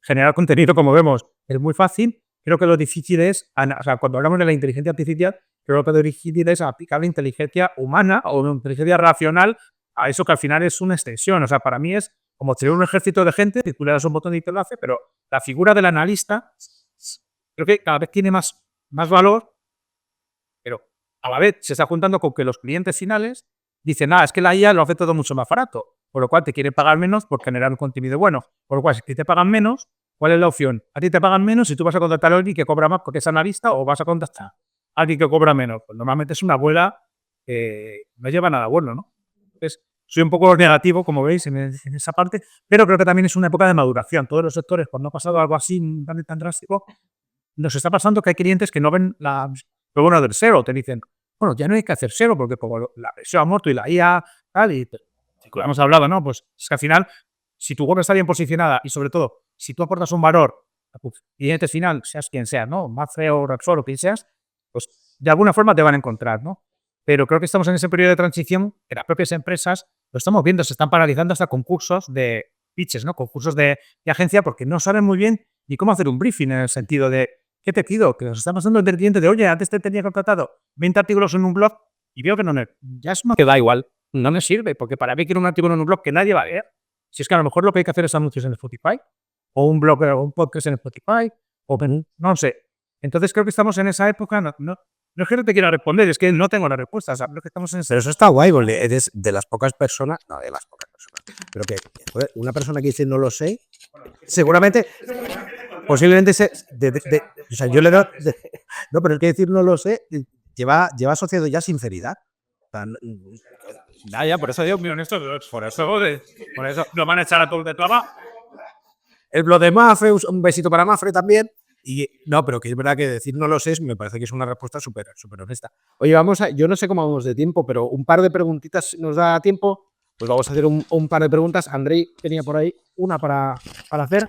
generar contenido, como vemos, es muy fácil. Creo que lo difícil es, o sea, cuando hablamos de la inteligencia artificial, creo que lo difícil es aplicar la inteligencia humana o la inteligencia racional a eso que al final es una extensión. O sea, para mí es como tener un ejército de gente, y tú le das un botón y te lo hace, pero la figura del analista creo que cada vez tiene más valor, pero a la vez se está juntando con que los clientes finales dicen, es que la IA lo hace todo mucho más barato, por lo cual te quieren pagar menos por generar un contenido bueno. Por lo cual, si te pagan menos, ¿cuál es la opción? A ti te pagan menos y tú vas a contratar a alguien que cobra más porque es analista o vas a contratar a alguien que cobra menos. Pues normalmente es una abuela que no lleva nada bueno, ¿no? Entonces, soy un poco negativo, como veis, en esa parte, pero creo que también es una época de maduración. Todos los sectores, cuando ha pasado algo así tan drástico, nos está pasando que hay clientes que no ven lo bueno del SEO. Te dicen, bueno, ya no hay que hacer SEO porque como la SEO ha muerto y la IA tal, y hemos hablado, ¿no? Pues es que al final, si tu web está bien posicionada y sobre todo, si tú aportas un valor a tu cliente final, seas quien sea, ¿no? Mafre o Repsol o quien seas, pues de alguna forma te van a encontrar, ¿no? Pero creo que estamos en ese periodo de transición que las propias empresas, lo estamos viendo, se están paralizando hasta concursos de pitches, ¿no? Concursos de agencia porque no saben muy bien ni cómo hacer un briefing en el sentido de, ¿qué te pido? Que nos está pasando el cliente de, oye, antes te tenía contratado 20 artículos en un blog y veo que no, ya es que da igual, no me sirve, porque para mí quiero un artículo en un blog que nadie va a ver. Si es que a lo mejor lo que hay que hacer es anuncios en Spotify, o un blog o un podcast en Spotify, o no sé. Entonces creo que estamos en esa época, no es que no te quiera responder, es que no tengo la respuesta. O sea, creo que estamos en esa. Pero eso está guay, porque eres de las pocas personas, no de las pocas personas, pero que joder, una persona que dice no lo sé, seguramente, posiblemente o sea, yo le doy, no, pero el que decir no lo sé lleva asociado ya sinceridad. O sea, Ya, por eso digo, muy honesto, por eso nos van a echar a todos de trabajo. el blog de Mafre, un besito para Mafre también. Y no, pero que es verdad que decir no lo sé, me parece que es una respuesta súper honesta. Oye, yo no sé cómo vamos de tiempo, pero un par de preguntitas nos da tiempo. Pues vamos a hacer un par de preguntas. Andrei tenía por ahí una para hacer.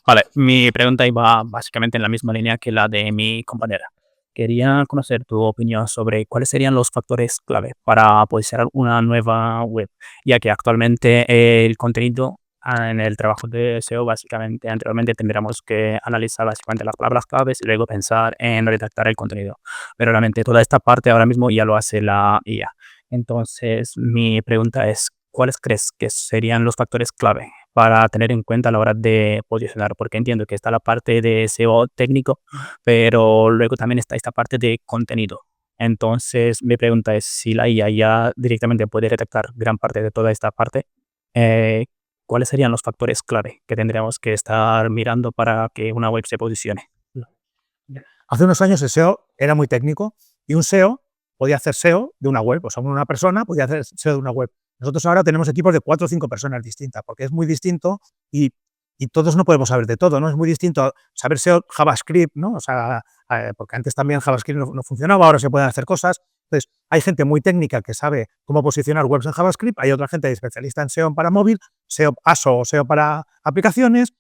Vale, mi pregunta iba básicamente en la misma línea que la de mi compañera. Quería conocer tu opinión sobre cuáles serían los factores clave para posicionar una nueva web, ya que actualmente el contenido en el trabajo de SEO, básicamente, anteriormente tendríamos que analizar básicamente las palabras claves y luego pensar en redactar el contenido. Pero realmente toda esta parte ahora mismo ya lo hace la IA. Entonces, mi pregunta es, ¿cuáles crees que serían los factores clave para tener en cuenta a la hora de posicionar? Porque entiendo que está la parte de SEO técnico, pero luego también está esta parte de contenido. Entonces, mi pregunta es si la IA ya directamente puede detectar gran parte de toda esta parte, ¿cuáles serían los factores clave que tendríamos que estar mirando para que una web se posicione? Hace unos años el SEO era muy técnico y un SEO podía hacer SEO de una web. O sea, una persona podía hacer SEO de una web. Nosotros ahora tenemos equipos de 4 o 5 personas distintas, porque es muy distinto y todos no podemos saber de todo, ¿no? Es muy distinto saber SEO JavaScript, ¿no? O sea, porque antes también JavaScript no funcionaba, ahora se pueden hacer cosas. Entonces, hay gente muy técnica que sabe cómo posicionar webs en JavaScript, hay otra gente especialista en SEO para móvil, SEO ASO o SEO para aplicaciones,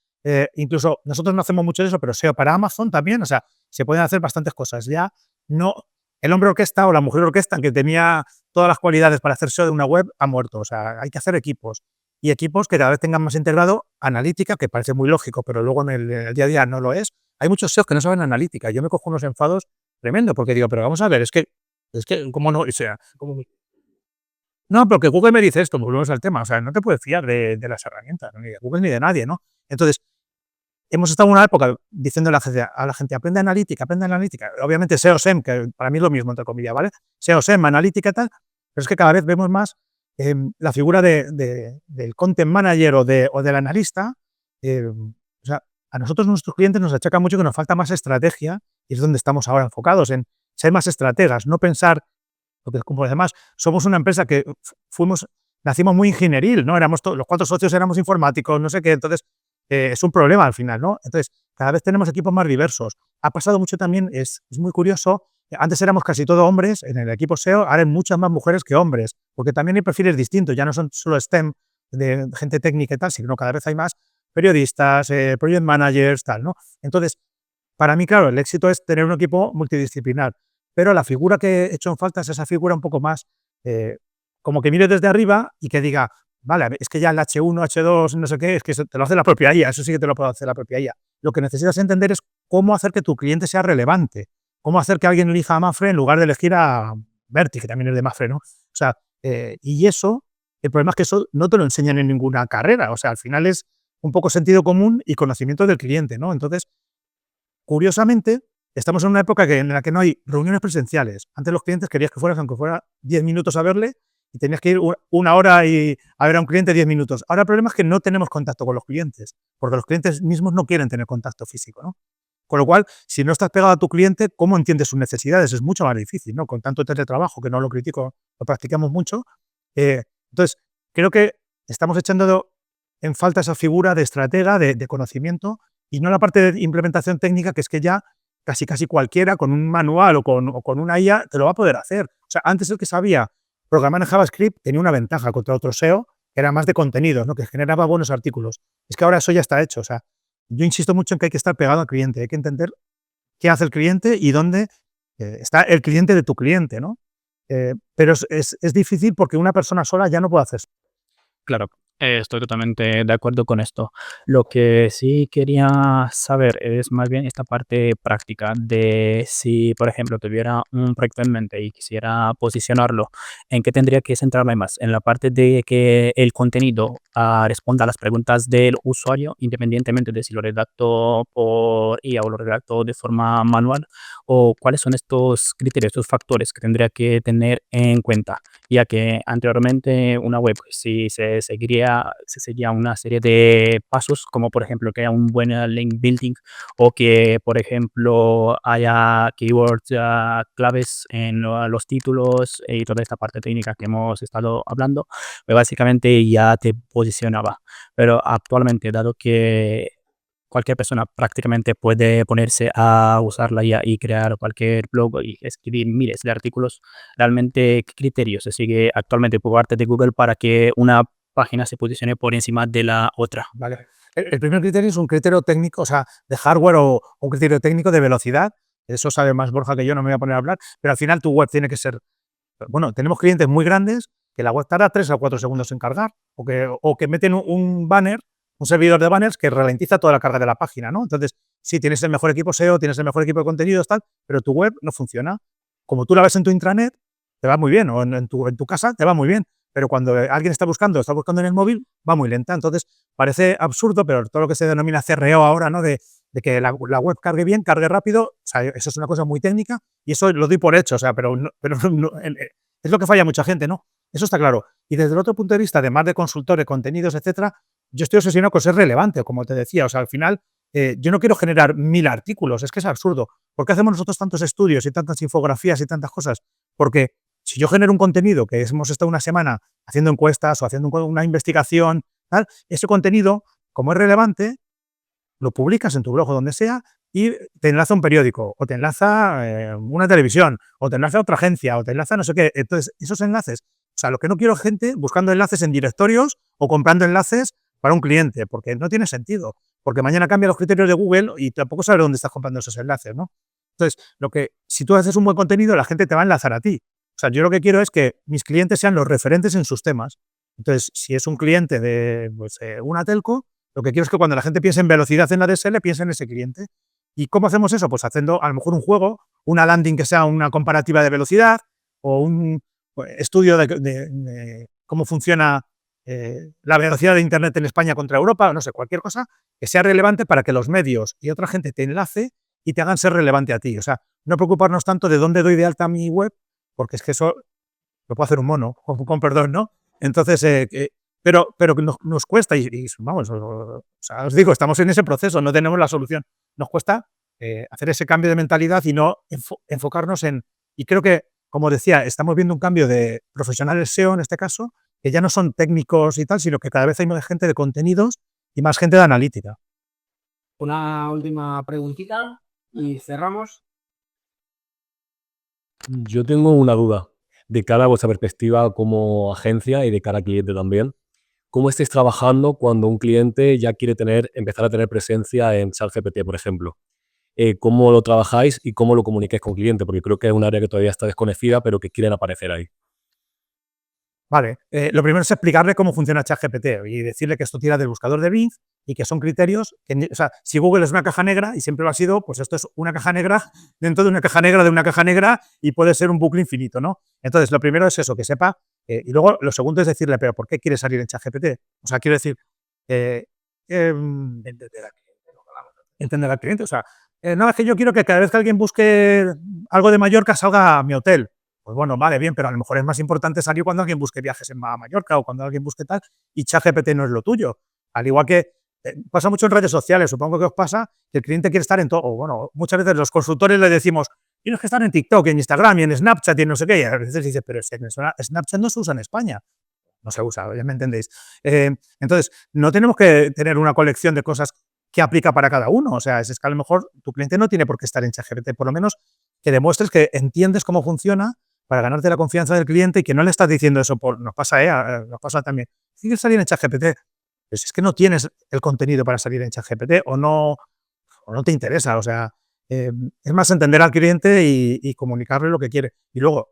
incluso nosotros no hacemos mucho de eso, pero SEO para Amazon también, o sea, se pueden hacer bastantes cosas. Ya no, el hombre orquesta o la mujer orquesta que tenía todas las cualidades para hacer SEO de una web ha muerto, o sea, hay que hacer equipos. Y equipos que cada vez tengan más integrado analítica, que parece muy lógico, pero luego en el día a día no lo es. Hay muchos SEOs que no saben analítica. Yo me cojo unos enfados tremendo porque digo, pero vamos a ver, es que, ¿cómo no? O sea, no, pero que Google me dice esto, volvemos al tema. O sea, no te puedes fiar de las herramientas, ni de Google ni de nadie, ¿no? Entonces, hemos estado en una época diciendo a la gente, aprende analítica. Obviamente SEO, SEM, que para mí es lo mismo, entre comillas, ¿vale? SEO, SEM, analítica y tal, pero es que cada vez vemos más la figura del content manager o del analista. O sea, a nosotros, nuestros clientes, nos achacan mucho que nos falta más estrategia y es donde estamos ahora enfocados, en ser más estrategas, no pensar, porque como además somos una empresa que nacimos muy ingenieril, ¿no? Los 4 socios éramos informáticos, no sé qué, entonces es un problema al final, ¿no? Entonces, cada vez tenemos equipos más diversos. Ha pasado mucho también, es muy curioso, antes éramos casi todo hombres en el equipo SEO, ahora hay muchas más mujeres que hombres, porque también hay perfiles distintos, ya no son solo STEM, de gente técnica y tal, sino cada vez hay más periodistas, project managers, tal, ¿no? Entonces, para mí, claro, el éxito es tener un equipo multidisciplinar, pero la figura que he hecho en falta es esa figura un poco más, como que mire desde arriba y que diga, vale, es que ya el H1, H2, no sé qué, es que eso te lo hace la propia IA, eso sí que te lo puede hacer la propia IA. Lo que necesitas entender es cómo hacer que tu cliente sea relevante, cómo hacer que alguien elija a Mapfre en lugar de elegir a Berti, que también es de Mapfre, ¿no? O sea, y eso, el problema es que eso no te lo enseñan en ninguna carrera, o sea, al final es un poco sentido común y conocimiento del cliente, ¿no? Entonces, curiosamente, estamos en una época en la que no hay reuniones presenciales. Antes los clientes querías que fueras, aunque fuera 10 minutos a verle, y tenías que ir una hora y a ver a un cliente 10 minutos. Ahora el problema es que no tenemos contacto con los clientes, porque los clientes mismos no quieren tener contacto físico, ¿no? Con lo cual, si no estás pegado a tu cliente, ¿cómo entiendes sus necesidades? Es mucho más difícil, ¿no? Con tanto teletrabajo, que no lo critico, lo practicamos mucho. Entonces, creo que estamos echando en falta esa figura de estratega, de conocimiento, y no la parte de implementación técnica, que es que ya casi cualquiera con un manual o con una IA te lo va a poder hacer. O sea, antes el que sabía programar en JavaScript tenía una ventaja contra otro SEO, que era más de contenidos, ¿no? Que generaba buenos artículos. Es que ahora eso ya está hecho. O sea, yo insisto mucho en que hay que estar pegado al cliente, hay que entender qué hace el cliente y dónde está el cliente de tu cliente, ¿no? Pero es difícil porque una persona sola ya no puede hacer. Claro, estoy totalmente de acuerdo con esto. Lo que sí quería saber es más bien esta parte práctica de si, por ejemplo, tuviera un proyecto en mente y quisiera posicionarlo, ¿en qué tendría que centrarme más? ¿En la parte de que el contenido responda a las preguntas del usuario, independientemente de si lo redacto por IA o lo redacto de forma manual? ¿O cuáles son estos criterios, estos factores que tendría que tener en cuenta? Ya que anteriormente una web si se seguiría una serie de pasos, como por ejemplo que haya un buen link building o que, por ejemplo, haya keywords claves en los títulos y toda esta parte técnica que hemos estado hablando, pues básicamente ya te posicionaba. Pero actualmente, dado que cualquier persona prácticamente puede ponerse a usar la IA y crear cualquier blog y escribir miles de artículos, realmente, ¿qué criterios se sigue actualmente por parte de Google para que una página se posicione por encima de la otra? ¿Vale? El primer criterio es un criterio técnico, o sea, de hardware o un criterio técnico de velocidad. Eso sabe más Borja que yo, no me voy a poner a hablar, pero al final tu web tiene que ser... Bueno, tenemos clientes muy grandes que la web tarda 3 o 4 segundos en cargar o que meten un banner, un servidor de banners que ralentiza toda la carga de la página, ¿no? Entonces, sí, tienes el mejor equipo SEO, tienes el mejor equipo de contenidos, tal, pero tu web no funciona. Como tú la ves en tu intranet, te va muy bien, o en tu casa te va muy bien, pero cuando alguien está buscando en el móvil, va muy lenta. Entonces, parece absurdo, pero todo lo que se denomina CRO ahora, ¿no? De que la web cargue bien, cargue rápido, o sea, eso es una cosa muy técnica y eso lo doy por hecho, o sea, pero es lo que falla a mucha gente, ¿no? Eso está claro. Y desde el otro punto de vista, además de consultor de contenidos, etcétera, yo estoy obsesionado con ser relevante, como te decía, o sea, al final, yo no quiero generar 1000 artículos, es que es absurdo. ¿Por qué hacemos nosotros tantos estudios y tantas infografías y tantas cosas? Porque si yo genero un contenido que hemos estado una semana haciendo encuestas o haciendo una investigación, tal, ese contenido, como es relevante, lo publicas en tu blog o donde sea y te enlaza un periódico, o te enlaza una televisión, o te enlaza a otra agencia, o te enlaza no sé qué. Entonces, esos enlaces, o sea, lo que no quiero es gente buscando enlaces en directorios o comprando enlaces para un cliente, porque no tiene sentido. Porque mañana cambian los criterios de Google y tampoco sabes dónde estás comprando esos enlaces, ¿no? Entonces, si tú haces un buen contenido, la gente te va a enlazar a ti. O sea, yo lo que quiero es que mis clientes sean los referentes en sus temas. Entonces, si es un cliente de una telco, lo que quiero es que cuando la gente piense en velocidad en la DSL, piense en ese cliente. ¿Y cómo hacemos eso? Pues haciendo a lo mejor un juego, una landing que sea una comparativa de velocidad o un estudio de cómo funciona la velocidad de Internet en España contra Europa, no sé, cualquier cosa que sea relevante para que los medios y otra gente te enlace y te hagan ser relevante a ti. O sea, no preocuparnos tanto de dónde doy de alta mi web, porque es que eso lo puede hacer un mono, con perdón, ¿no? Entonces, pero nos cuesta, y vamos, o sea, os digo, estamos en ese proceso, no tenemos la solución. Nos cuesta hacer ese cambio de mentalidad y no enfocarnos en... Y creo que, como decía, estamos viendo un cambio de profesionales SEO en este caso, que ya no son técnicos y tal, sino que cada vez hay más gente de contenidos y más gente de analítica. Una última preguntita y cerramos. Yo tengo una duda de cara a vuestra perspectiva como agencia y de cara al cliente también. ¿Cómo estáis trabajando cuando un cliente ya quiere empezar a tener presencia en ChatGPT, por ejemplo? ¿Cómo lo trabajáis y cómo lo comunicáis con el cliente? Porque creo que es un área que todavía está desconocida, pero que quieren aparecer ahí. Vale, lo primero es explicarle cómo funciona ChatGPT y decirle que esto tira del buscador de Bing y que son criterios, o sea, si Google es una caja negra y siempre lo ha sido, pues esto es una caja negra dentro de una caja negra de una caja negra y puede ser un bucle infinito, ¿no? Entonces, lo primero es eso, que sepa, y luego lo segundo es decirle, pero ¿por qué quiere salir en ChatGPT? O sea, quiero decir, entender al cliente, o sea, no, es que yo quiero que cada vez que alguien busque algo de Mallorca salga a mi hotel. Pues bueno, vale, bien, pero a lo mejor es más importante salir cuando alguien busque viajes en Mallorca o cuando alguien busque tal, y ChatGPT no es lo tuyo. Al igual que pasa mucho en redes sociales, supongo que os pasa, que el cliente quiere estar en todo, o bueno, muchas veces los consultores le decimos, tienes que estar en TikTok, en Instagram y en Snapchat y en no sé qué, y a veces dice, pero Snapchat no se usa en España. No se usa, ya me entendéis. Entonces, no tenemos que tener una colección de cosas que aplica para cada uno. O sea, es que a lo mejor tu cliente no tiene por qué estar en ChatGPT, por lo menos que demuestres que entiendes cómo funciona para ganarte la confianza del cliente y que no le estás diciendo eso nos pasa también. Si quieres salir en ChatGPT, pues es que no tienes el contenido para salir en ChatGPT o no te interesa. O sea, es más entender al cliente y comunicarle lo que quiere. Y luego,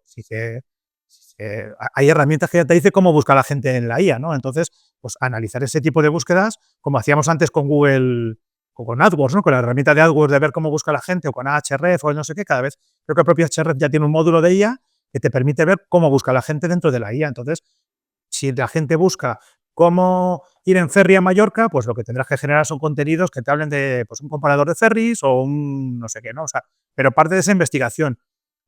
hay herramientas que ya te dice cómo busca la gente en la IA, ¿no? Entonces, pues analizar ese tipo de búsquedas, como hacíamos antes con Google o con AdWords, ¿no? Con la herramienta de AdWords de ver cómo busca la gente, o con Ahrefs o no sé qué, cada vez creo que el propio Ahrefs ya tiene un módulo de IA que te permite ver cómo busca la gente dentro de la IA. Entonces, si la gente busca cómo ir en ferry a Mallorca, pues lo que tendrás que generar son contenidos que te hablen de pues, un comparador de ferries o un no sé qué, ¿no? O sea, pero parte de esa investigación.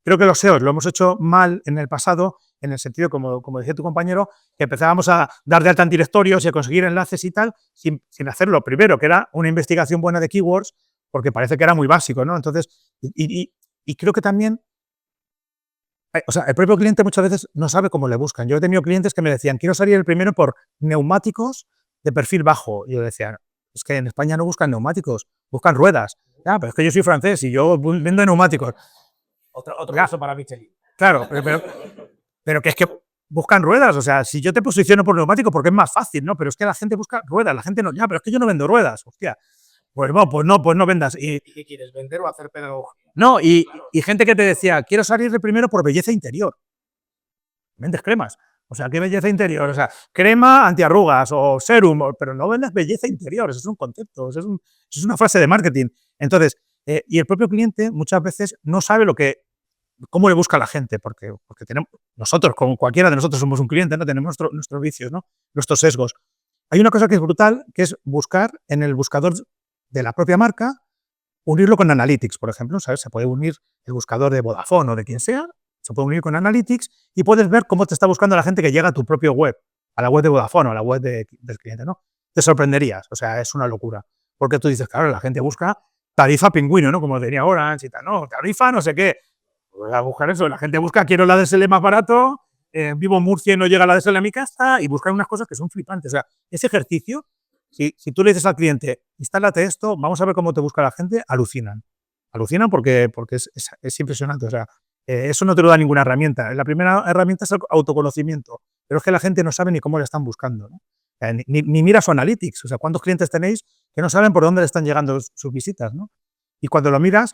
Creo que los SEOs lo hemos hecho mal en el pasado, en el sentido, como decía tu compañero, que empezábamos a dar de alta en directorios y a conseguir enlaces y tal, sin hacerlo primero, que era una investigación buena de keywords, porque parece que era muy básico, ¿no? Entonces, y creo que también, o sea, el propio cliente muchas veces no sabe cómo le buscan. Yo he tenido clientes que me decían, quiero salir el primero por neumáticos de perfil bajo. Y yo decía, es que en España no buscan neumáticos, buscan ruedas. Ya, pero es que yo soy francés y yo vendo neumáticos. Otro caso para Michelin. Claro, pero que es que buscan ruedas. O sea, si yo te posiciono por neumático, porque es más fácil, ¿no? Pero es que la gente busca ruedas, la gente no, ya, pero es que yo no vendo ruedas, hostia. Pues no vendas. ¿Y qué quieres, vender o hacer pedagogía? No, y gente que te decía, quiero salir de primero por belleza interior. Vendes cremas. O sea, ¿qué belleza interior? O sea, crema antiarrugas o serum, pero no vendes belleza interior. Eso es un concepto, eso es una frase de marketing. Entonces, y el propio cliente muchas veces no sabe cómo le busca a la gente, porque tenemos, nosotros, como cualquiera de nosotros somos un cliente, ¿no? Tenemos nuestros vicios, ¿no? Nuestros sesgos. Hay una cosa que es brutal, que es buscar en el buscador de la propia marca, unirlo con Analytics, por ejemplo, ¿sabes? Se puede unir el buscador de Vodafone o de quien sea, se puede unir con Analytics y puedes ver cómo te está buscando la gente que llega a tu propio web, a la web de Vodafone o a la web del cliente, ¿no? Te sorprenderías, o sea, es una locura. Porque tú dices, claro, la gente busca tarifa pingüino, ¿no? Como tenía Orange y tal, ¿no? Tarifa no sé qué. Voy a buscar eso, la gente busca, quiero la DSL más barato, vivo en Murcia y no llega la DSL a mi casa, y buscan unas cosas que son flipantes. O sea, ese ejercicio Si tú le dices al cliente, instálate esto, vamos a ver cómo te busca la gente, alucinan. Alucinan porque es impresionante. O sea, eso no te lo da ninguna herramienta. La primera herramienta es el autoconocimiento, pero es que la gente no sabe ni cómo le están buscando, ¿no? Ni mira su analytics. O sea, ¿cuántos clientes tenéis que no saben por dónde le están llegando sus visitas, ¿no? Y cuando lo miras,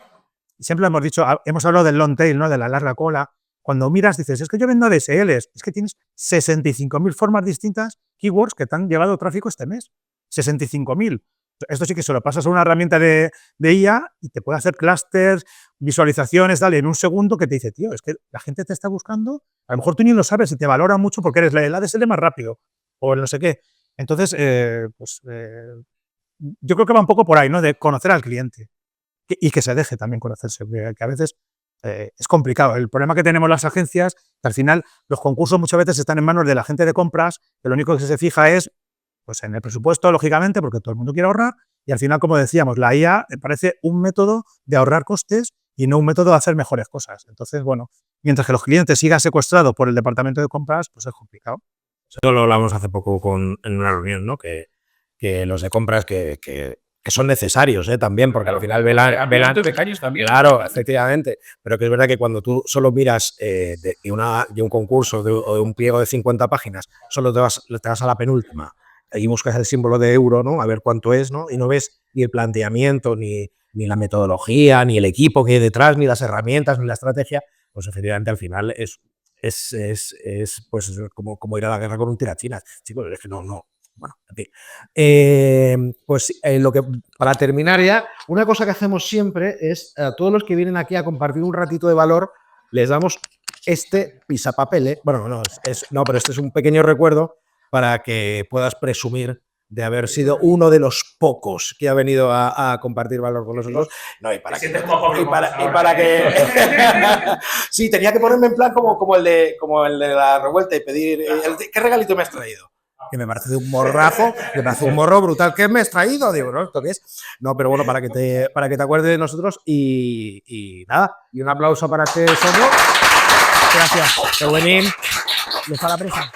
siempre hemos dicho, hemos hablado del long tail, ¿no? De la larga cola. Cuando miras, dices, es que yo vendo DSLs, es que tienes 65.000 formas distintas, keywords que te han llevado tráfico este mes. 65.000. Esto sí que se lo pasas a una herramienta de IA y te puede hacer clusters, visualizaciones, dale, en un segundo que te dice, tío, es que la gente te está buscando, a lo mejor tú ni lo sabes y te valora mucho porque eres el ADSL más rápido o el no sé qué. Entonces, yo creo que va un poco por ahí, ¿no? De conocer al cliente y que se deje también conocerse, que a veces es complicado. El problema que tenemos las agencias, que al final los concursos muchas veces están en manos de la gente de compras, que lo único que se fija es pues en el presupuesto, lógicamente, porque todo el mundo quiere ahorrar, y al final, como decíamos, la IA parece un método de ahorrar costes y no un método de hacer mejores cosas. Entonces, bueno, mientras que los clientes sigan secuestrados por el departamento de compras, pues es complicado. Eso lo hablamos hace poco en una reunión, ¿no? Que los de compras que son necesarios, también, porque al final velan becarios también. Claro, efectivamente. Pero que es verdad que cuando tú solo miras de un concurso o de un pliego de 50 páginas, solo te vas a la penúltima y buscas el símbolo de euro, ¿no? A ver cuánto es, ¿no? Y no ves ni el planteamiento, ni la metodología, ni el equipo que hay detrás, ni las herramientas, ni la estrategia, pues efectivamente al final es pues como ir a la guerra con un tirachinas. Chicos, es que no. Bueno, en fin. Lo que, para terminar ya, una cosa que hacemos siempre es a todos los que vienen aquí a compartir un ratito de valor, les damos este pisapapel. Bueno, pero este es un pequeño recuerdo para que puedas presumir de haber sido uno de los pocos que ha venido a compartir valor con nosotros. No, y para que sí, tenía que ponerme en plan como el de la revuelta y pedir ¿qué regalito me has traído? Que me parece de un morrazo, me parece un morro brutal. ¿Qué me has traído? Digo, ¿no? ¿Esto qué es? No, pero bueno, para que te acuerdes de nosotros y nada. Y un aplauso para este solo. Gracias. Qué buenín. Les fa la presa.